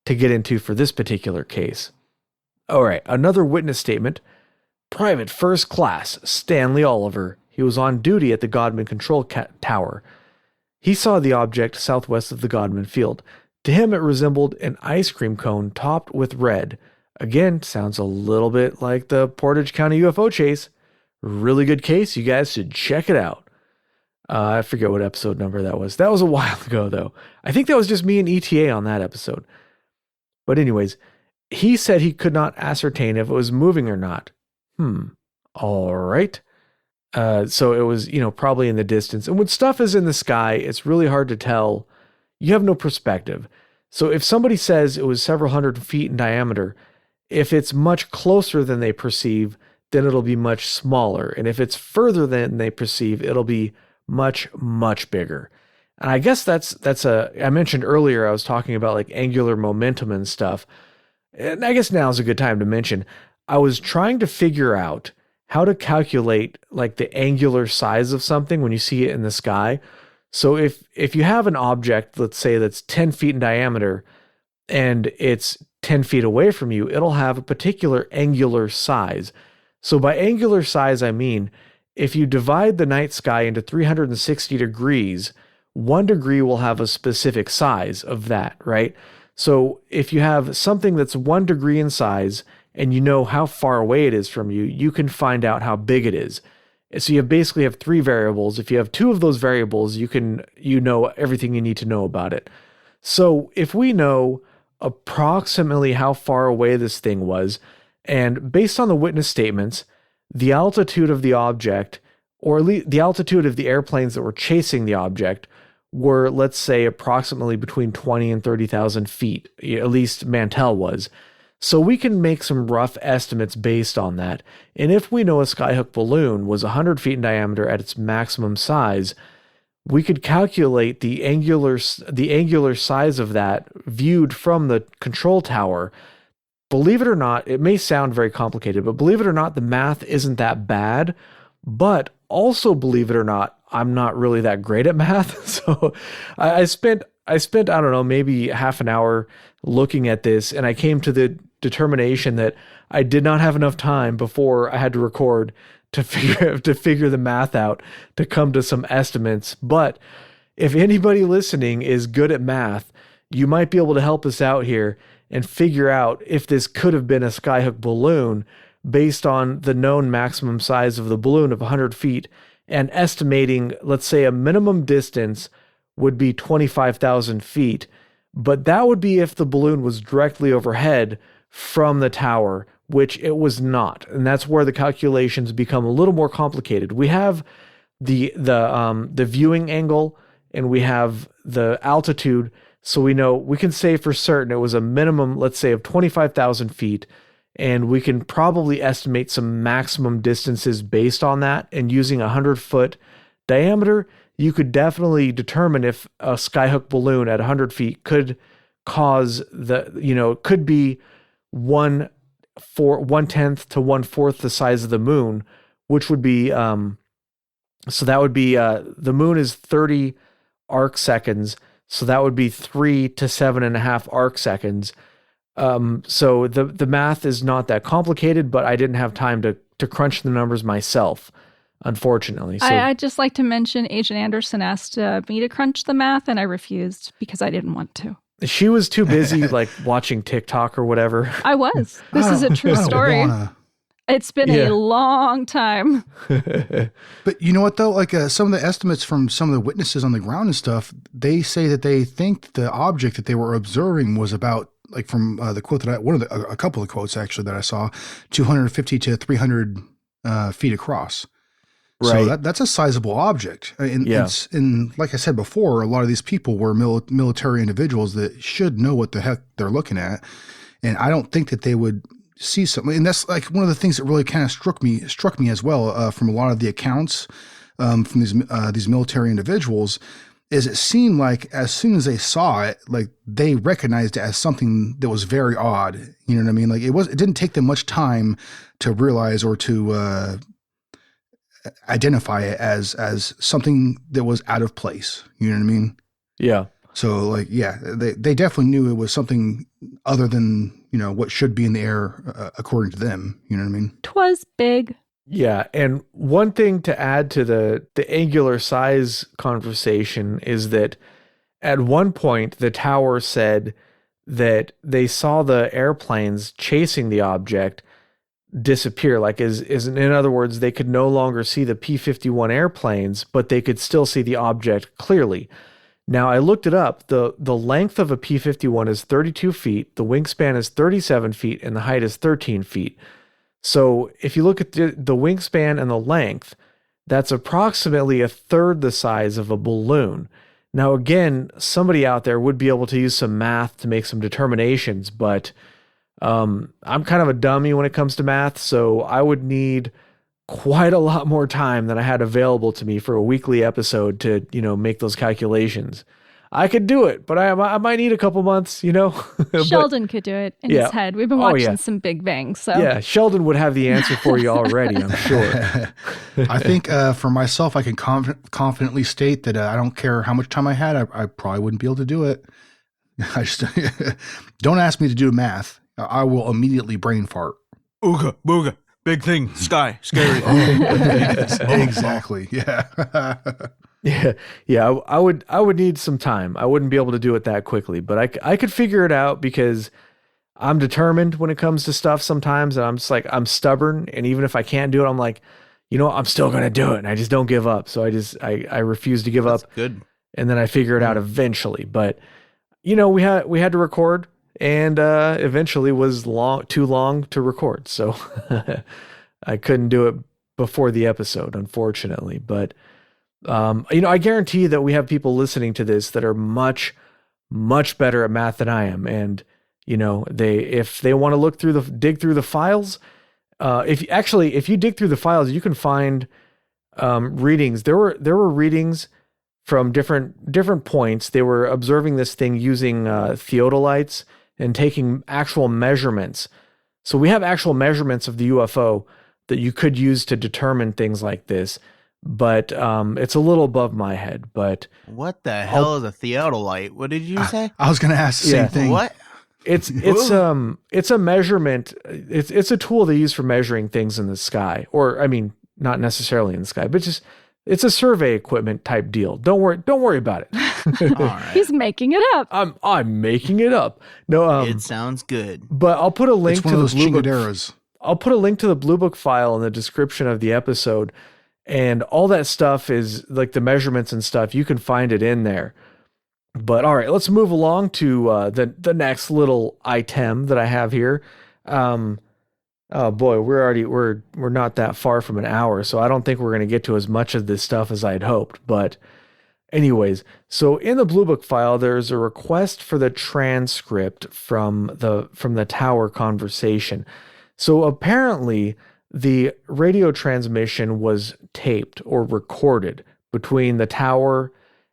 to get into for this particular case. All right, another witness statement. Private First Class Stanley Oliver. He was on duty at the Godman Control Tower. He saw the object southwest of the Godman Field. To him, it resembled an ice cream cone topped with red. Again, sounds a little bit like the Portage County UFO chase. Really good case. You guys should check it out. I forget what episode number that was. That was a while ago, though. I think that was just me and ETA on that episode. But anyways, he said he could not ascertain if it was moving or not. All right. So it was, probably in the distance. And when stuff is in the sky, it's really hard to tell. You have no perspective. So if somebody says it was several hundred feet in diameter, if it's much closer than they perceive, then it'll be much smaller. And if it's further than they perceive, it'll be much, much bigger. And I guess I mentioned earlier, I was talking about like angular momentum and stuff. And I guess now is a good time to mention, I was trying to figure out how to calculate like the angular size of something when you see it in the sky. So if you have an object, let's say that's 10 feet in diameter, and it's 10 feet away from you, it'll have a particular angular size. So by angular size, I mean, if you divide the night sky into 360 degrees, 1 degree will have a specific size of that, right? So if you have something that's 1 degree in size and you know how far away it is from you, you can find out how big it is. So you basically have 3 variables. If you have 2 of those variables, you know everything you need to know about it. So if we know approximately how far away this thing was, and based on the witness statements, the altitude of the object, or at least the altitude of the airplanes that were chasing the object, were, let's say, approximately between 20 and 30,000 feet, at least Mantell was. So we can make some rough estimates based on that. And if we know a skyhook balloon was 100 feet in diameter at its maximum size, we could calculate the angular size of that viewed from the control tower. Believe it or not, it may sound very complicated, but believe it or not, the math isn't that bad. But also, believe it or not, I'm not really that great at math. So I spent, I don't know, maybe half an hour looking at this, and I came to the determination that I did not have enough time before I had to record to figure the math out, to come to some estimates. But if anybody listening is good at math, you might be able to help us out here and figure out if this could have been a skyhook balloon based on the known maximum size of the balloon of 100 feet, and estimating, let's say, a minimum distance would be 25,000 feet. But that would be if the balloon was directly overhead from the tower, which it was not. And that's where the calculations become a little more complicated. We have the viewing angle, and we have the altitude. So we can say for certain it was a minimum, let's say, of 25,000 feet. And we can probably estimate some maximum distances based on that. And using a 100-foot diameter, you could definitely determine if a skyhook balloon at 100 feet could cause could be 1/10 to 1/4 the size of the moon, which would be, so that would be, the moon is 30 arc seconds. So that would be 3 to 7.5 arc seconds. So the math is not that complicated, but I didn't have time to crunch the numbers myself, unfortunately. So I'd just like to mention Agent Anderson asked me to crunch the math, and I refused because I didn't want to. she was too busy like watching TikTok or whatever. I was. This is a true story. It's been a long time. But you know what, though? Like some of the estimates from some of the witnesses on the ground and stuff, they say that they think the object that they were observing was about, like from the quote that a couple of quotes actually that I saw, 250 to 300 feet across. Right. So that's a sizable object. And like I said before, a lot of these people were military individuals that should know what the heck they're looking at. And I don't think that they would see something. And that's like one of the things that really kind of struck me as well from a lot of the accounts from these military individuals, is it seemed like as soon as they saw it, like they recognized it as something that was very odd. You know what I mean? Like it didn't take them much time to realize or to identify it as something that was out of place. You know what I mean? Yeah. So like, yeah, they definitely knew it was something other than, what should be in the air according to them. You know what I mean? 'Twas big. Yeah. And one thing to add to the angular size conversation is that at one point the tower said that they saw the airplanes chasing the object disappear. Like in other words, they could no longer see the P-51 airplanes, but they could still see the object clearly. Now, I looked it up. The length of a P-51 is 32 feet, the wingspan is 37 feet, and the height is 13 feet. So if you look at the wingspan and the length, that's approximately a third the size of a balloon. Now, again, somebody out there would be able to use some math to make some determinations, but I'm kind of a dummy when it comes to math, so I would need quite a lot more time than I had available to me for a weekly episode to, make those calculations. I could do it, but I might need a couple months, But- Sheldon could do it in Yeah. his head. We've been Oh, watching yeah. some Big Bang, so yeah, Sheldon would have the answer for you already, I'm sure. I think for myself, I can confidently state that I don't care how much time I had, I probably wouldn't be able to do it. I just don't ask me to do math. I will immediately brain fart. Ooga booga, big thing, sky, scary. Exactly. Yeah. Yeah. I would need some time. I wouldn't be able to do it that quickly, but I could figure it out because I'm determined when it comes to stuff sometimes, and I'm just like, I'm stubborn, and even if I can't do it, I'm like, I'm still gonna do it, and I just don't give up. So I refuse to give That's up, good. and then I figure it out eventually. But we had to record, and eventually was too long to record, so I couldn't do it before the episode, unfortunately. But I guarantee that we have people listening to this that are much, much better at math than I am, and if they want to dig through the files, if you dig through the files, you can find readings. There were readings from different points. They were observing this thing using theodolites and taking actual measurements. So we have actual measurements of the UFO that you could use to determine things like this. But it's a little above my head. But What the hell is a theodolite? What did you say? I was going to ask the same thing. What? it's a measurement. It's a tool they use for measuring things in the sky, or I mean, not necessarily in the sky, but just it's a survey equipment type deal. Don't worry about it. All right. he's making it up. I'm making it up. No, It sounds good. but I'll put a link It's one to of the those Blue Book. chingaderas. I'll put a link to the Blue Book file in the description of the episode, and all that stuff is like the measurements and stuff. You can find it in there. But all right, let's move along to the next little item that I have here. Oh boy, we're not that far from an hour, so I don't think we're going to get to as much of this stuff as I'd hoped. But anyways, so in the Blue Book file, there's a request for the transcript from the tower conversation. So apparently, the radio transmission was taped or recorded between the tower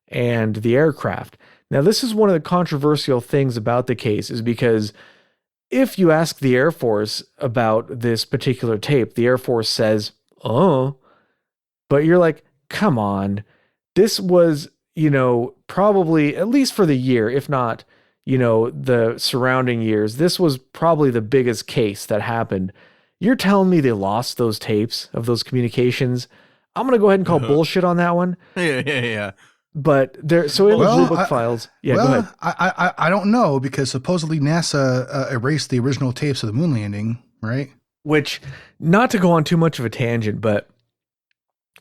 and the aircraft. Now, this is one of the controversial things about the case, is because if you ask the Air Force about this particular tape, the Air Force says, "Oh," but you're like, come on, this was, probably, at least for the year, if not, the surrounding years, this was probably the biggest case that happened. You're telling me they lost those tapes of those communications? I'm going to go ahead and call bullshit on that one. Yeah. But so in the Well, Blue Book files, go well, ahead. I don't know, because supposedly NASA erased the original tapes of the moon landing, right? Which, not to go on too much of a tangent, but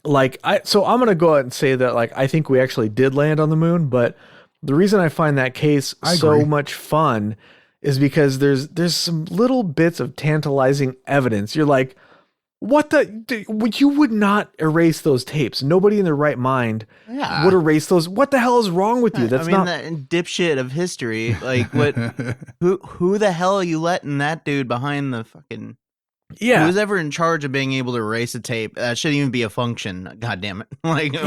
so I'm going to go out and say that I think we actually did land on the moon, but the reason I find that case so much fun is because there's some little bits of tantalizing evidence. You're like, you would not erase those tapes. Nobody in their right mind would erase those. What the hell is wrong with you? That's not that dipshit of history. Like, what? Who the hell are you letting that dude behind the fucking? Yeah. Who's ever in charge of being able to erase a tape? That shouldn't even be a function. God damn it!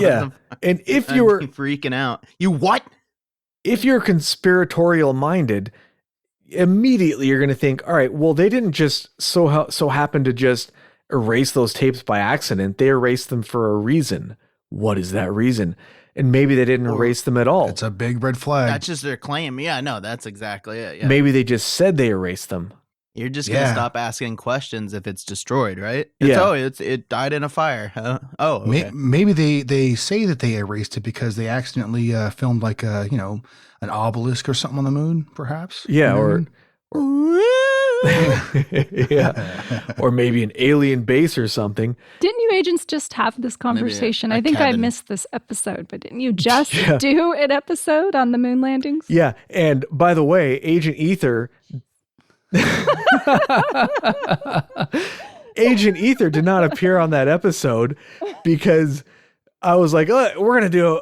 Yeah. And if you were freaking out, you what? If you're conspiratorial minded, immediately you're going to think, all right, well, they didn't just so happen to just erase those tapes by accident. They erased them for a reason. What is that reason? And maybe they didn't erase them at all. It's a big red flag. That's just their claim. Yeah, no, that's exactly it. Yeah. Maybe they just said they erased them. You're just gonna stop asking questions if it's destroyed, right? It died in a fire. Huh? Oh, okay. Maybe they say that they erased it because they accidentally filmed an obelisk or something on the moon, perhaps. Yeah, yeah, or maybe an alien base or something. Didn't you agents just have this conversation? I think I missed this episode, but didn't you just do an episode on the moon landings? Yeah, and by the way, Agent Ether Agent Ether did not appear on that episode because I was like, oh, we're going to do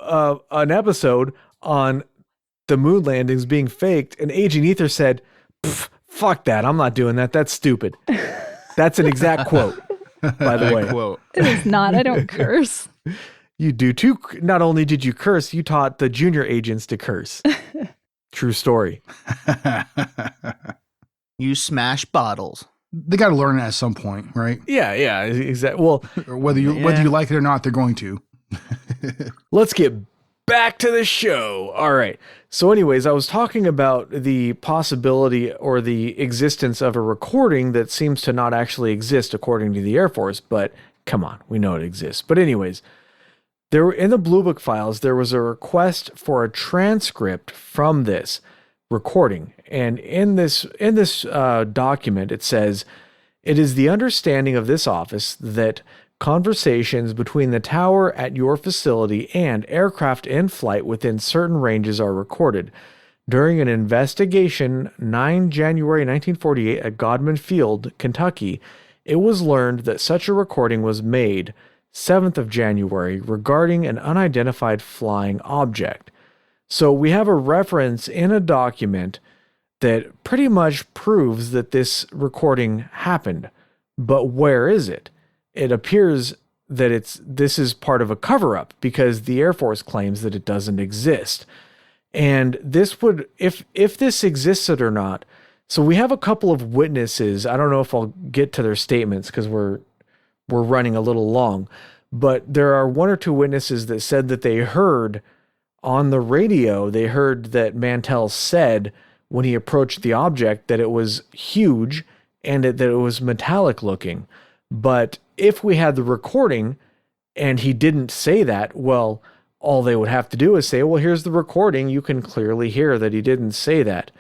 an episode on the moon landings being faked. And Agent Ether said, fuck that. I'm not doing that. That's stupid. That's an exact quote, by the way. Quote. It is not. I don't curse. You do too. Not only did you curse, you taught the junior agents to curse. True story. You smash bottles. They got to learn it at some point, right? Yeah, exactly. Well, Or whether you like it or not, they're going to. let's get back to the show. All right. So anyways, I was talking about the possibility or the existence of a recording that seems to not actually exist according to the Air Force, but come on, we know it exists. But anyways, there in the Blue Book files, there was a request for a transcript from this recording. And in this document, it says, "It is the understanding of this office that conversations between the tower at your facility and aircraft in flight within certain ranges are recorded. During an investigation 9 January 1948 at Godman Field, Kentucky, it was learned that such a recording was made 7th of January regarding an unidentified flying object." So we have a reference in a document that pretty much proves that this recording happened. But where is it? It appears that this is part of a cover-up because the Air Force claims that it doesn't exist. And this would, if this existed or not, so we have a couple of witnesses. I don't know if I'll get to their statements because we're running a little long, but there are one or two witnesses that said that they heard on the radio, they heard that Mantell said when he approached the object that it was huge and that it was metallic looking. But if we had the recording and he didn't say that, well, all they would have to do is say, well, here's the recording. You can clearly hear that he didn't say that.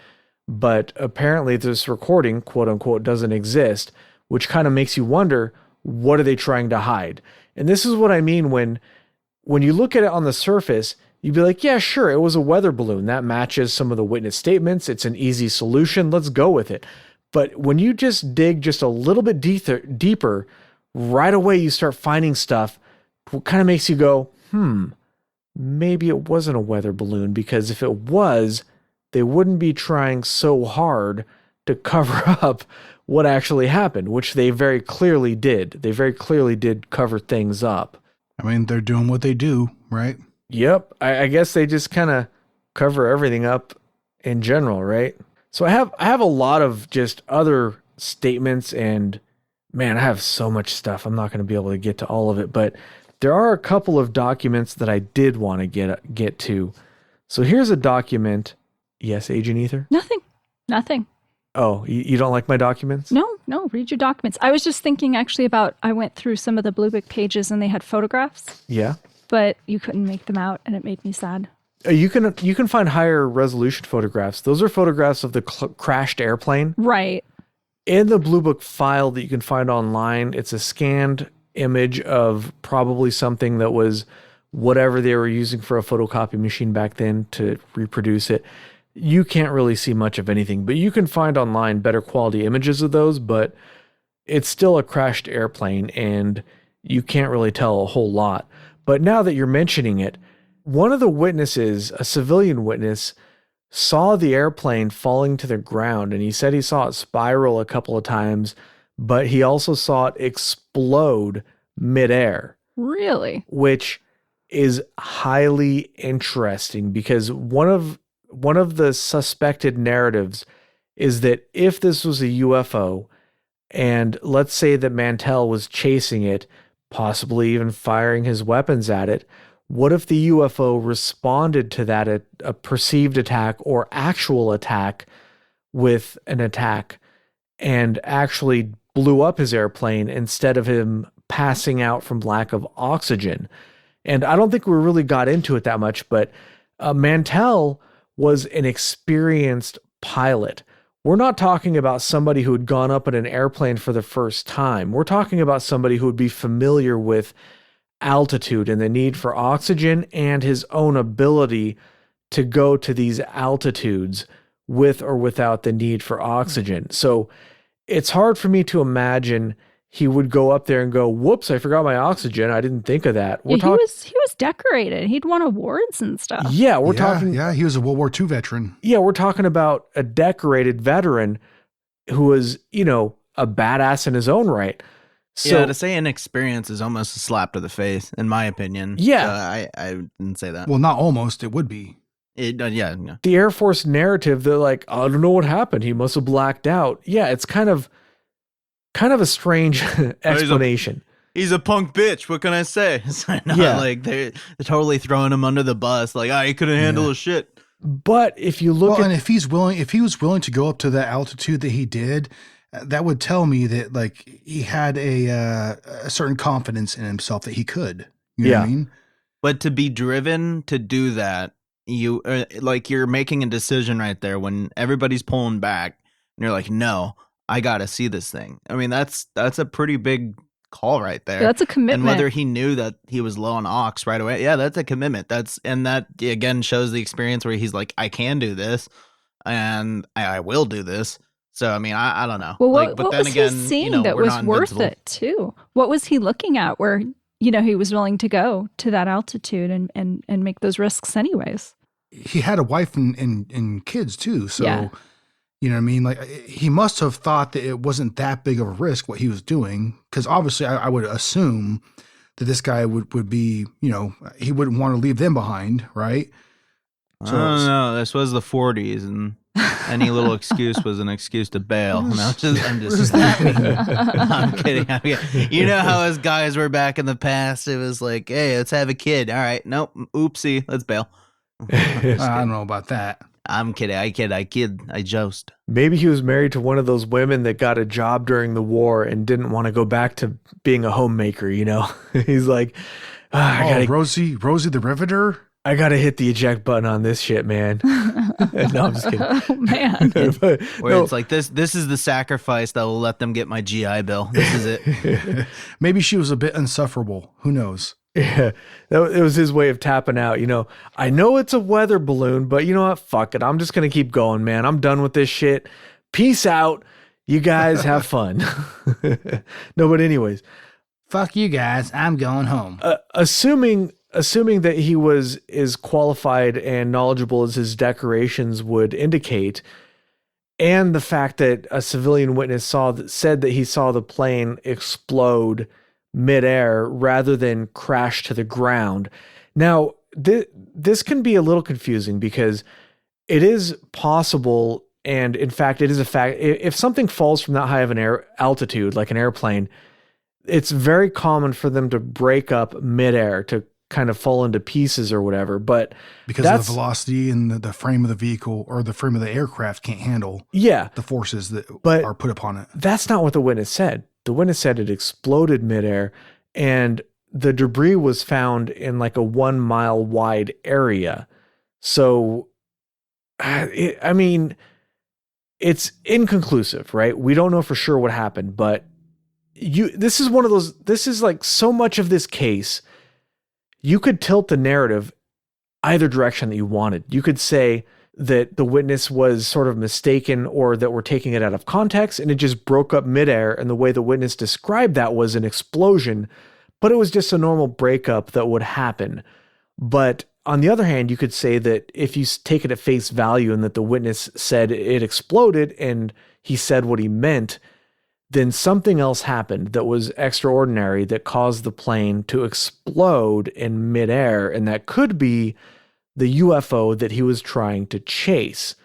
But apparently this recording, quote unquote, doesn't exist, which kind of makes you wonder, what are they trying to hide? And this is what I mean when you look at it on the surface, you'd be like, yeah, sure, it was a weather balloon. That matches some of the witness statements. It's an easy solution. Let's go with it. But when you just dig just a little bit deeper, right away you start finding stuff what kind of makes you go, maybe it wasn't a weather balloon, because if it was, they wouldn't be trying so hard to cover up what actually happened, which they very clearly did. They very clearly did cover things up. I mean, they're doing what they do, right? Yep. I guess they just kind of cover everything up in general, right? So I have a lot of just other statements, and man, I have so much stuff. I'm not going to be able to get to all of it, but there are a couple of documents that I did want to get to. So here's a document. Yes, Agent Ether? Nothing. Oh, you don't like my documents? No, read your documents. I was just thinking actually I went through some of the Blue Book pages and they had photographs. Yeah. But you couldn't make them out and it made me sad. You can find higher resolution photographs. Those are photographs of the crashed airplane. Right. In the Blue Book file that you can find online, it's a scanned image of probably something that was whatever they were using for a photocopy machine back then to reproduce it. You can't really see much of anything, but you can find online better quality images of those, but it's still a crashed airplane and you can't really tell a whole lot. But now that you're mentioning it, one of the witnesses, a civilian witness, saw the airplane falling to the ground, and he said he saw it spiral a couple of times, but he also saw it explode midair. Really? Which is highly interesting because one of the suspected narratives is that if this was a UFO, and let's say that Mantell was chasing it, possibly even firing his weapons at it, what if the UFO responded to that, a perceived attack or actual attack, with an attack and actually blew up his airplane instead of him passing out from lack of oxygen? And I don't think we really got into it that much, but Mantell was an experienced pilot. We're not talking about somebody who had gone up in an airplane for the first time. We're talking about somebody who would be familiar with altitude and the need for oxygen and his own ability to go to these altitudes with or without the need for oxygen. So it's hard for me to imagine he would go up there and go, whoops, I forgot my oxygen. I didn't think of that. He was decorated. He'd won awards and stuff. Yeah, we're talking. Yeah, he was a World War II veteran. Yeah, we're talking about a decorated veteran who was, a badass in his own right. So, yeah, to say inexperience is almost a slap to the face, in my opinion. Yeah. So I didn't say that. Well, not almost. It would be. Yeah. the Air Force narrative, they're like, I don't know what happened. He must have blacked out. Yeah, it's kind of a strange explanation. He's a punk bitch. What can I say? Yeah. Like they're totally throwing him under the bus. Like, he couldn't handle a shit. But if you look and if he was willing to go up to that altitude that he did, that would tell me that like he had a certain confidence in himself that he could. You know what I mean? But to be driven to do that, you like you're making a decision right there when everybody's pulling back, and you're like, no, I gotta see this thing. I mean, that's a pretty big call right there. That's a commitment. And whether he knew that he was low on ox right away, yeah, that's a commitment. That again shows the experience where he's like, I can do this, and I will do this. So I mean, I don't know. Well, like, what was he seeing that was worth it too? What was he looking at where he was willing to go to that altitude and make those risks anyways? He had a wife and kids too, so. Yeah. You know what I mean? Like he must have thought that it wasn't that big of a risk what he was doing. Because obviously I would assume that this guy would be, he wouldn't want to leave them behind, right? So I don't know. This was the 40s, and any little excuse was an excuse to bail. I'm just I'm kidding. You know how as guys were back in the past, it was like, hey, let's have a kid. All right. Nope. Oopsie. Let's bail. I don't know about that. I'm kidding. I kid. I jost. Maybe he was married to one of those women that got a job during the war and didn't want to go back to being a homemaker, He's like, Rosie the Riveter? I got to hit the eject button on this shit, man. No, I'm just kidding. Oh, man. It's like, this is the sacrifice that will let them get my GI Bill. This is it. Maybe she was a bit insufferable. Who knows? Yeah, it was his way of tapping out. I know it's a weather balloon, but you know what? Fuck it. I'm just going to keep going, man. I'm done with this shit. Peace out. You guys have fun. No, but anyways. Fuck you guys. I'm going home. Assuming that he was as qualified and knowledgeable as his decorations would indicate, and the fact that a civilian witness said that he saw the plane explode midair rather than crash to the ground. Now, this can be a little confusing because it is possible, and in fact, it is a fact, if something falls from that high of an altitude, like an airplane, it's very common for them to break up midair, to kind of fall into pieces or whatever. But because of the velocity and the frame of the vehicle or the frame of the aircraft can't handle the forces that are put upon it. That's not what the witness said. The witness said it exploded midair, and the debris was found in like a 1 mile wide area. So, it's inconclusive, right? We don't know for sure what happened, but this is like so much of this case, you could tilt the narrative either direction that you wanted. You could say that the witness was sort of mistaken, or that we're taking it out of context and it just broke up midair, and the way the witness described that was an explosion, but it was just a normal breakup that would happen. But on the other hand, you could say that if you take it at face value and that the witness said it exploded and he said what he meant, then something else happened that was extraordinary that caused the plane to explode in midair, and that could be the UFO that he was trying to chase.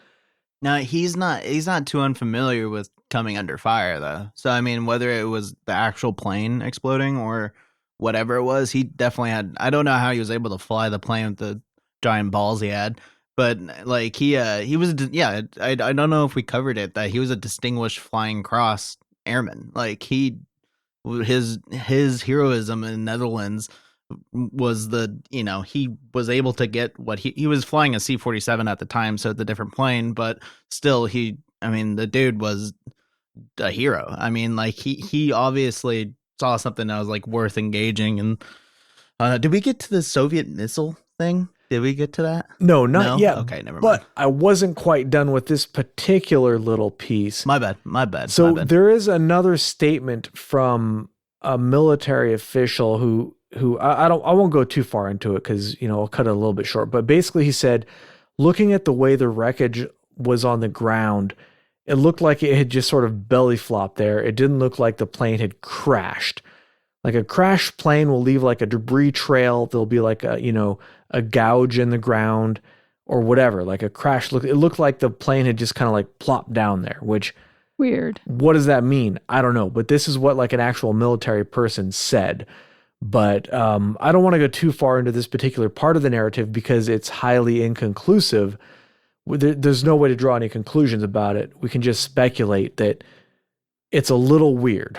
Now, he's not too unfamiliar with coming under fire, though. So, I mean, whether it was the actual plane exploding or whatever it was, he definitely had... I don't know how he was able to fly the plane with the giant balls he had, but, like, he was... Yeah, I don't know if we covered it, that he was a distinguished flying cross airman. Like, his heroism in the Netherlands was he was able to get what he was flying a C-47 at the time, so it's a different plane, but still the dude was a hero. I mean, like he obviously saw something that was like worth engaging. And did we get to the Soviet missile thing? Did we get to that? No, not yet. Okay, never mind. But I wasn't quite done with this particular little piece. My bad. So there is another statement from a military official who I won't go too far into it because, I'll cut it a little bit short. But basically he said, looking at the way the wreckage was on the ground, It looked like it had just sort of belly flopped there. It didn't look like the plane had crashed. Like a crashed plane will leave like a debris trail. There'll be like a gouge in the ground or whatever. Like a crash it looked like the plane had just kind of like plopped down there, which Weird. what does that mean? I don't know. But this is what like an actual military person said. But I don't want to go too far into this particular part of the narrative because it's highly inconclusive. There's no way to draw any conclusions about it. We can just speculate that it's a little weird,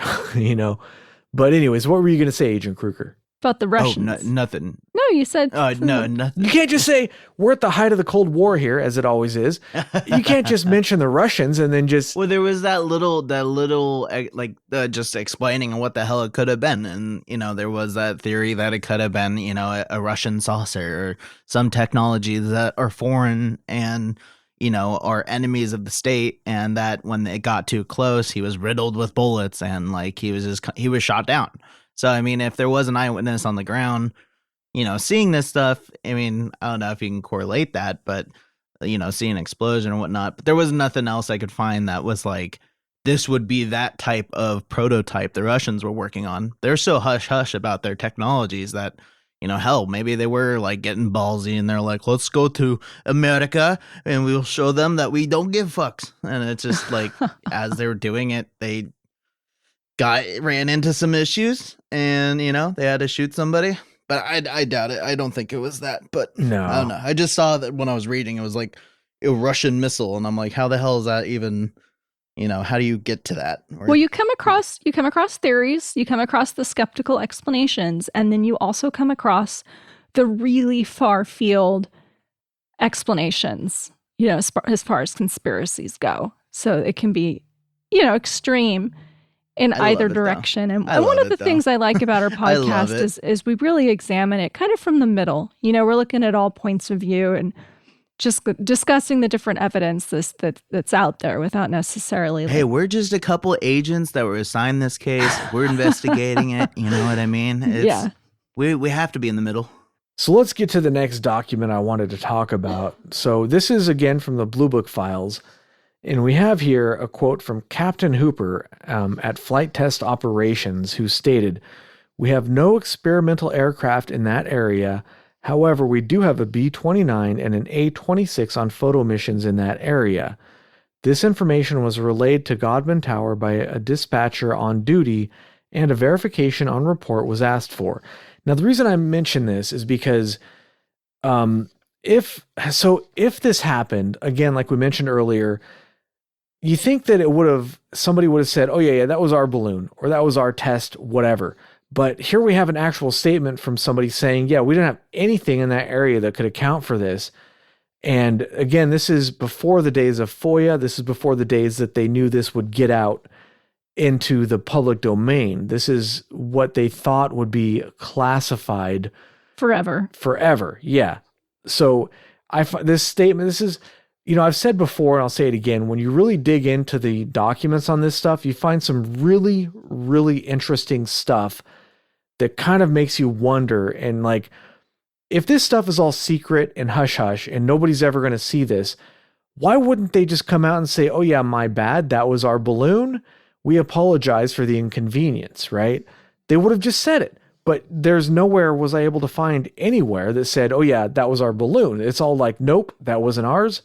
But anyways, what were you going to say, Agent Kruger? About the Oh, Russians. nothing. No, you said. No, nothing. You can't just say we're at the height of the Cold War here, as it always is. You can't just mention the Russians and then just. Well, there was that little, just explaining what the hell it could have been. And, there was that theory that it could have been, a Russian saucer or some technology that are foreign and, are enemies of the state. And that when it got too close, he was riddled with bullets and he was shot down. So, I mean, if there was an eyewitness on the ground, seeing this stuff, I mean, I don't know if you can correlate that, but, seeing an explosion or whatnot, but there was nothing else I could find that was like, this would be that type of prototype the Russians were working on. They're so hush-hush about their technologies that, hell, maybe they were like getting ballsy and they're like, let's go to America and we'll show them that we don't give fucks. And it's just like, as they were doing it, they ran into some issues and they had to shoot somebody, but I doubt it. I don't think it was that, but No. I don't know. I just saw that when I was reading, it was like a Russian missile, and I'm like, how the hell is that even? How do you get to that? Well, you come across theories, you come across the skeptical explanations, and then you also come across the really far field explanations. As far as conspiracies go, so it can be, extreme in either direction. And one of the things I like about our podcast is we really examine it kind of from the middle. We're looking at all points of view and just discussing the different evidence that's out there without necessarily. Hey, we're just a couple agents that were assigned this case. We're investigating it. You know what I mean? Yeah. We have to be in the middle. So let's get to the next document I wanted to talk about. So this is again from the Blue Book files. And we have here a quote from Captain Hooper at Flight Test Operations, who stated, "We have no experimental aircraft in that area. However, we do have a B-29 and an A-26 on photo missions in that area. This information was relayed to Godman Tower by a dispatcher on duty, and a verification on report was asked for." Now, the reason I mention this is because if this happened, again, like we mentioned earlier, you think that somebody would have said, oh yeah, that was our balloon or that was our test, whatever. But here we have an actual statement from somebody saying, yeah, we didn't have anything in that area that could account for this. And again, this is before the days of FOIA. This is before the days that they knew this would get out into the public domain. This is what they thought would be classified forever. Yeah. So this statement, this is, I've said before, and I'll say it again, when you really dig into the documents on this stuff, you find some really, really interesting stuff that kind of makes you wonder. And like, if this stuff is all secret and hush-hush and nobody's ever going to see this, why wouldn't they just come out and say, oh yeah, my bad, that was our balloon. We apologize for the inconvenience, right? They would have just said it. But there's nowhere was I able to find anywhere that said, oh yeah, that was our balloon. It's all like, nope, that wasn't ours.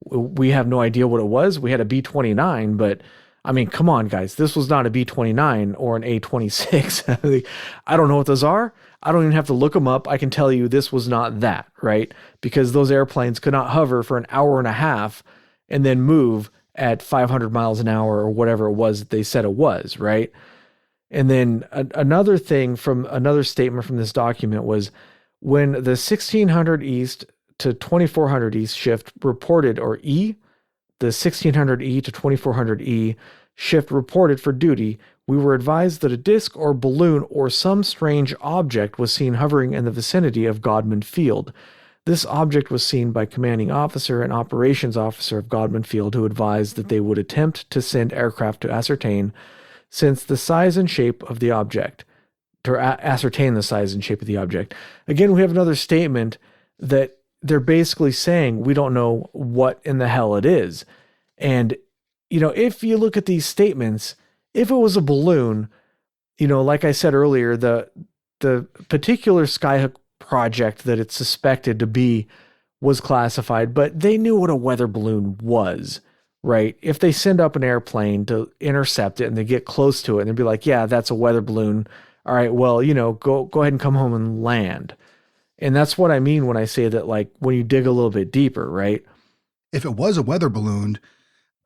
We have no idea what it was. We had a B-29, but I mean, come on, guys. This was not a B-29 or an A-26. I don't know what those are. I don't even have to look them up. I can tell you this was not that, right? Because those airplanes could not hover for an hour and a half and then move at 500 miles an hour or whatever it was that they said it was, right? And then another thing from another statement from this document was when the 1600 East to 2400 East shift reported, or E, the 1600 E to 2400 E shift reported for duty, we were advised that a disc or balloon or some strange object was seen hovering in the vicinity of Godman Field. This object was seen by commanding officer and operations officer of Godman Field, who advised that they would attempt to send aircraft to ascertain the size and shape of the object. Again, we have another statement that they're basically saying we don't know what in the hell it is. And if you look at these statements, if it was a balloon, like I said earlier, the particular skyhook project that it's suspected to be was classified, but they knew what a weather balloon was, right? If they send up an airplane to intercept it and they get close to it and they'd be like, yeah, that's a weather balloon. All right, well, go ahead and come home and land. And that's what I mean when I say that, like, when you dig a little bit deeper, right? If it was a weather balloon,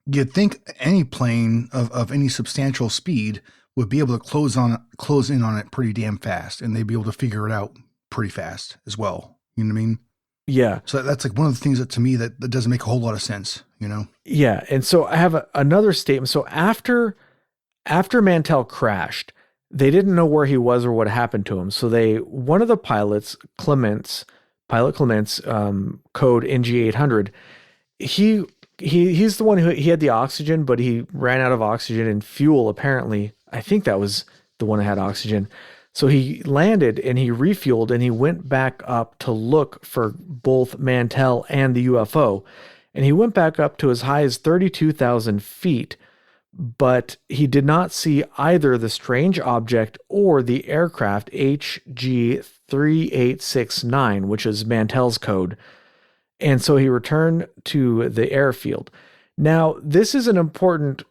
you'd think any plane of any substantial speed would be able to close in on it pretty damn fast, and they'd be able to figure it out pretty fast as well. You know what I mean? Yeah. So that's like one of the things that to me that doesn't make a whole lot of sense, Yeah. And so I have another statement. So after Mantell crashed, they didn't know where he was or what happened to him. So one of the pilots, Pilot Clements, code NG800, he's the one he had the oxygen, but he ran out of oxygen and fuel. Apparently, I think that was the one that had oxygen. So he landed and he refueled and he went back up to look for both Mantell and the UFO. And he went back up to as high as 32,000 feet, but he did not see either the strange object or the aircraft HG3869, which is Mantell's code. And so he returned to the airfield. Now, this is an important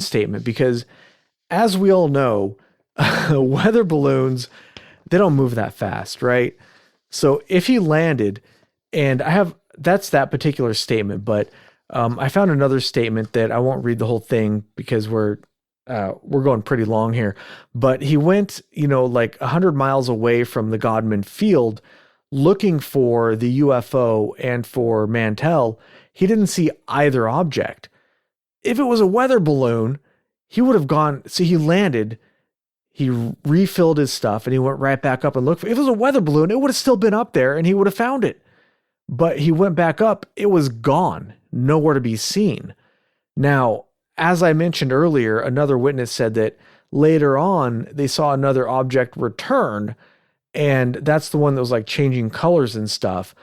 statement because, as we all know, weather balloons, they don't move that fast, right? So if he landed, and that's that particular statement, but I found another statement that I won't read the whole thing because we're going pretty long here, but he went, like 100 miles away from the Godman field looking for the UFO and for Mantell. He didn't see either object. If it was a weather balloon, he would have gone, see, he landed, he refilled his stuff and he went right back up and looked for it. If it was a weather balloon, it would have still been up there and he would have found it. But he went back up, it was gone, nowhere to be seen. Now, as I mentioned earlier, another witness said that later on they saw another object return, and that's the one that was like changing colors and stuff.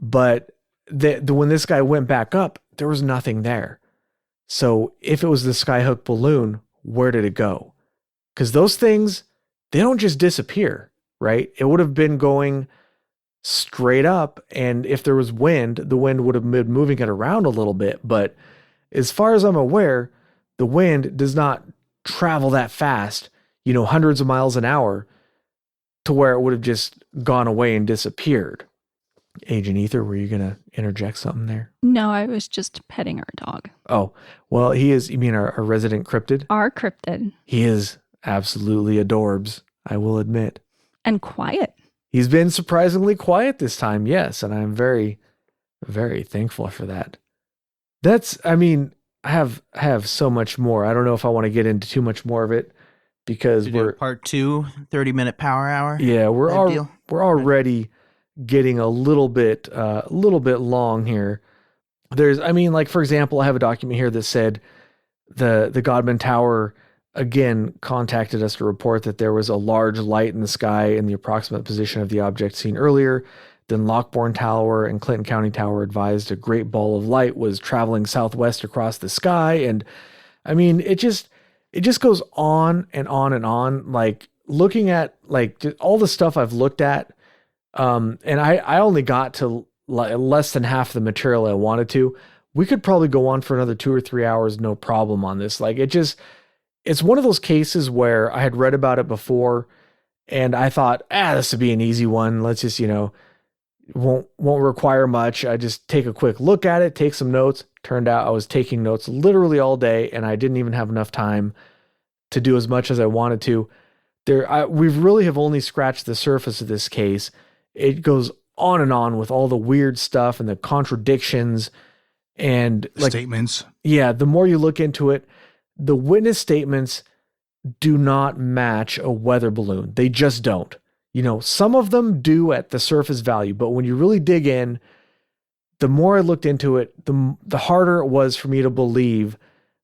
But when this guy went back up, there was nothing there. So if it was the skyhook balloon, where did it go? Because those things, they don't just disappear, right? It would have been going straight up, and if there was wind, the wind would have been moving it around a little bit. But as far as I'm aware, the wind does not travel that fast, hundreds of miles an hour, to where it would have just gone away and disappeared. Agent Ether, were you going to interject something there? No, I was just petting our dog. Oh, well, he is, you mean our resident cryptid? Our cryptid. He is absolutely adorbs, I will admit. And quiet. He's been surprisingly quiet this time, yes, and I'm very, very thankful for that. I have so much more. I don't know if I want to get into too much more of it because we're part 2, 30-minute power hour. Yeah, we're already getting a little bit long here. For example, I have a document here that said the Godman Tower again contacted us to report that there was a large light in the sky in the approximate position of the object seen earlier. Then Lockbourne Tower and Clinton County Tower advised a great ball of light was traveling southwest across the sky. And it just goes on and on and on. Like looking at all the stuff I've looked at. And I only got to less than half the material I wanted to. We could probably go on for another 2 or 3 hours, no problem on this. It's one of those cases where I had read about it before and I thought, this would be an easy one. Let's just, won't require much. I just take a quick look at it, take some notes. Turned out I was taking notes literally all day and I didn't even have enough time to do as much as I wanted to. We really have only scratched the surface of this case. It goes on and on with all the weird stuff and the contradictions and statements. Yeah, the more you look into it, the witness statements do not match a weather balloon. They just don't. Some of them do at the surface value, but when you really dig in, the more I looked into it, the harder it was for me to believe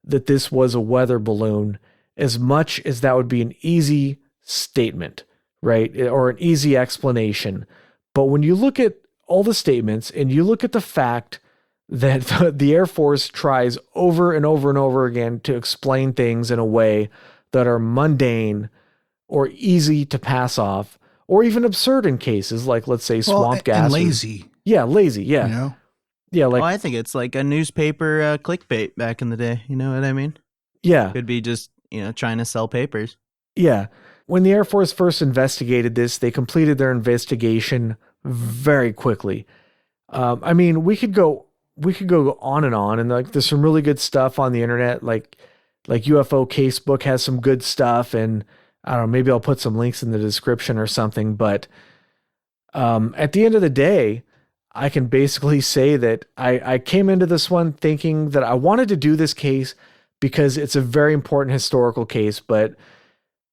that this was a weather balloon, as much as that would be an easy statement, right? Or an easy explanation. But when you look at all the statements and you look at the fact that the Air Force tries over and over and over again to explain things in a way that are mundane or easy to pass off, or even absurd in cases like, let's say, swamp gas. And lazy. Yeah, lazy. Yeah. You know? Yeah, like, I think it's like a newspaper clickbait back in the day. You know what I mean? yeah. Could be just, trying to sell papers. Yeah. When the Air Force first investigated this, they completed their investigation very quickly. I mean, we could go on, and like there's some really good stuff on the internet, like UFO Casebook has some good stuff, and I don't know, maybe I'll put some links in the description or something, but at the end of the day, I can basically say that I came into this one thinking that I wanted to do this case because it's a very important historical case, but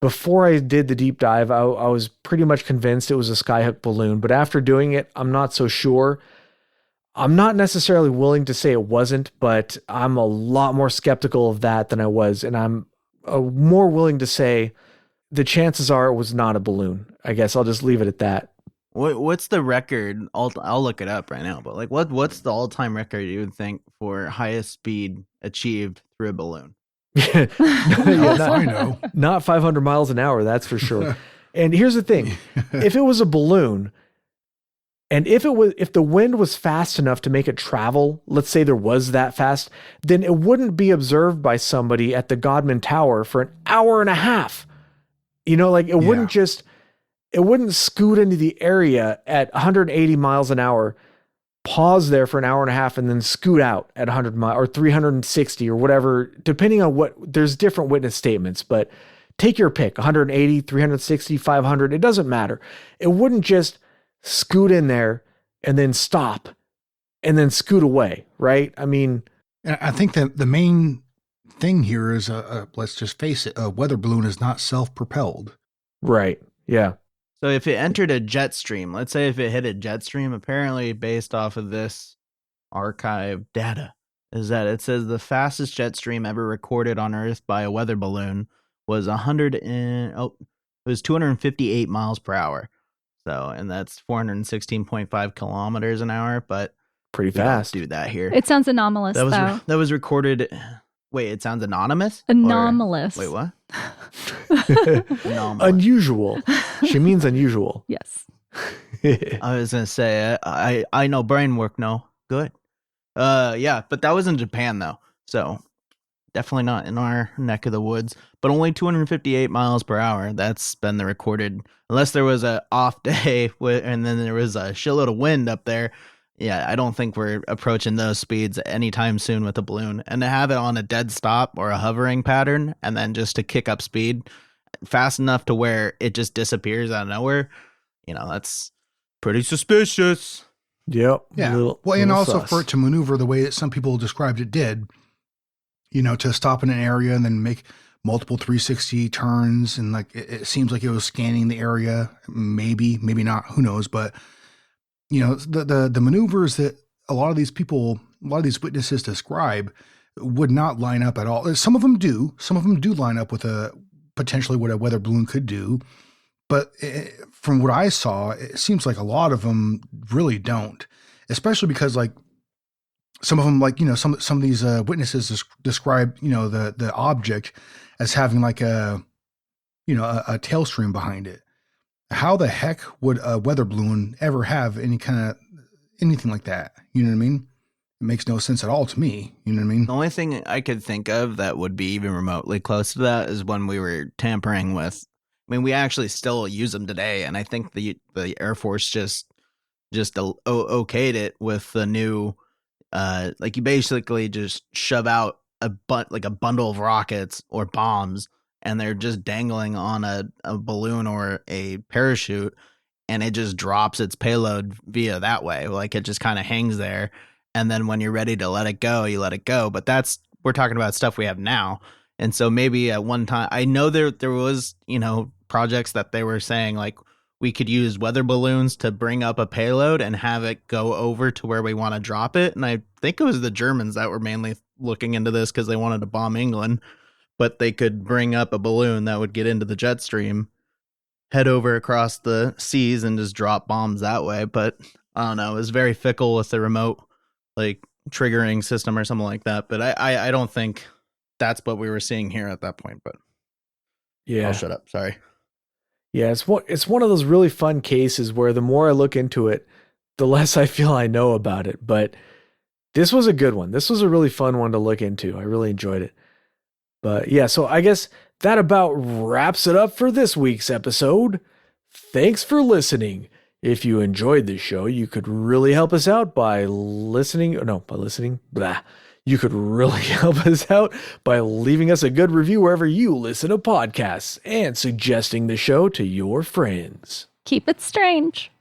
before I did the deep dive, I was pretty much convinced it was a skyhook balloon, but after doing it, I'm not so sure. I'm not necessarily willing to say it wasn't, but I'm a lot more skeptical of that than I was, and I'm more willing to say the chances are it was not a balloon. I guess I'll just leave it at that. What's the record? I'll look it up right now. But like, what's the all-time record you would think for highest speed achieved through a balloon? Yeah, I know. Not 500 miles an hour, that's for sure. And here's the thing: if it was a balloon, and if the wind was fast enough to make it travel, let's say there was that fast, then it wouldn't be observed by somebody at the Godman Tower for an hour and a half. Like it wouldn't scoot into the area at 180 miles an hour, pause there for an hour and a half, and then scoot out at 100 miles or 360 or whatever, depending on there's different witness statements, but take your pick, 180, 360, 500, it doesn't matter. It wouldn't just scoot in there and then stop and then scoot away, right? I mean, I think that the main thing here is, let's just face it, a weather balloon is not self-propelled. Right. Yeah. So if it entered a jet stream, let's say if it hit a jet stream, apparently based off of this archive data, is that it says the fastest jet stream ever recorded on Earth by a weather balloon was 258 miles per hour. So, and that's 416.5 kilometers an hour, but pretty fast. Do that here. It sounds anomalous, though. That was recorded. Wait, it sounds anonymous? Anomalous. Wait, what? Unusual. She means unusual. Yes. I was gonna say I know brain work. No, good. Yeah, but that was in Japan though, so definitely not in our neck of the woods. But only 258 miles per hour. That's been the recorded. Unless there was a off day and then there was a shitload of wind up there. Yeah, I don't think we're approaching those speeds anytime soon with a balloon. And to have it on a dead stop or a hovering pattern, and then just to kick up speed fast enough to where it just disappears out of nowhere, that's pretty suspicious. Yep. Yeah. And also for it to maneuver the way that some people described it did, to stop in an area and then make multiple 360 turns, and like it seems like it was scanning the area. Maybe not. Who knows? But the maneuvers that a lot of these witnesses describe would not line up at all. Some of them do. Some of them do line up with potentially what a weather balloon could do. But from what I saw, it seems like a lot of them really don't, especially because like some of them, like, some of these witnesses describe, the object as having like a tail stream behind it. How the heck would a weather balloon ever have anything like that? You know what I mean? It makes no sense at all to me. You know what I mean? The only thing I could think of that would be even remotely close to that is when we were tampering with. I mean, we actually still use them today, and I think the Air Force just okayed it with the new. Like you basically just shove out a bundle of rockets or bombs, and they're just dangling on a balloon or a parachute, and it just drops its payload via that way. Like it just kind of hangs there, and then when you're ready to let it go, you let it go. But we're talking about stuff we have now, and so maybe at one time, I know there was projects that they were saying like we could use weather balloons to bring up a payload and have it go over to where we want to drop it. And I think it was the Germans that were mainly looking into this because they wanted to bomb England. But they could bring up a balloon that would get into the jet stream, head over across the seas, and just drop bombs that way. But I don't know. It was very fickle with the remote. Like triggering system or something like that. But I don't think that's what we were seeing here at that point. But Yeah. I'll shut up. Sorry. Yeah, it's one of those really fun cases where the more I look into it, the less I feel I know about it. But this was a good one. This was a really fun one to look into. I really enjoyed it. But yeah, so I guess that about wraps it up for this week's episode. Thanks for listening. If you enjoyed this show, you could really help us out by listening. Blah. You could really help us out by leaving us a good review wherever you listen to podcasts and suggesting the show to your friends. Keep it strange.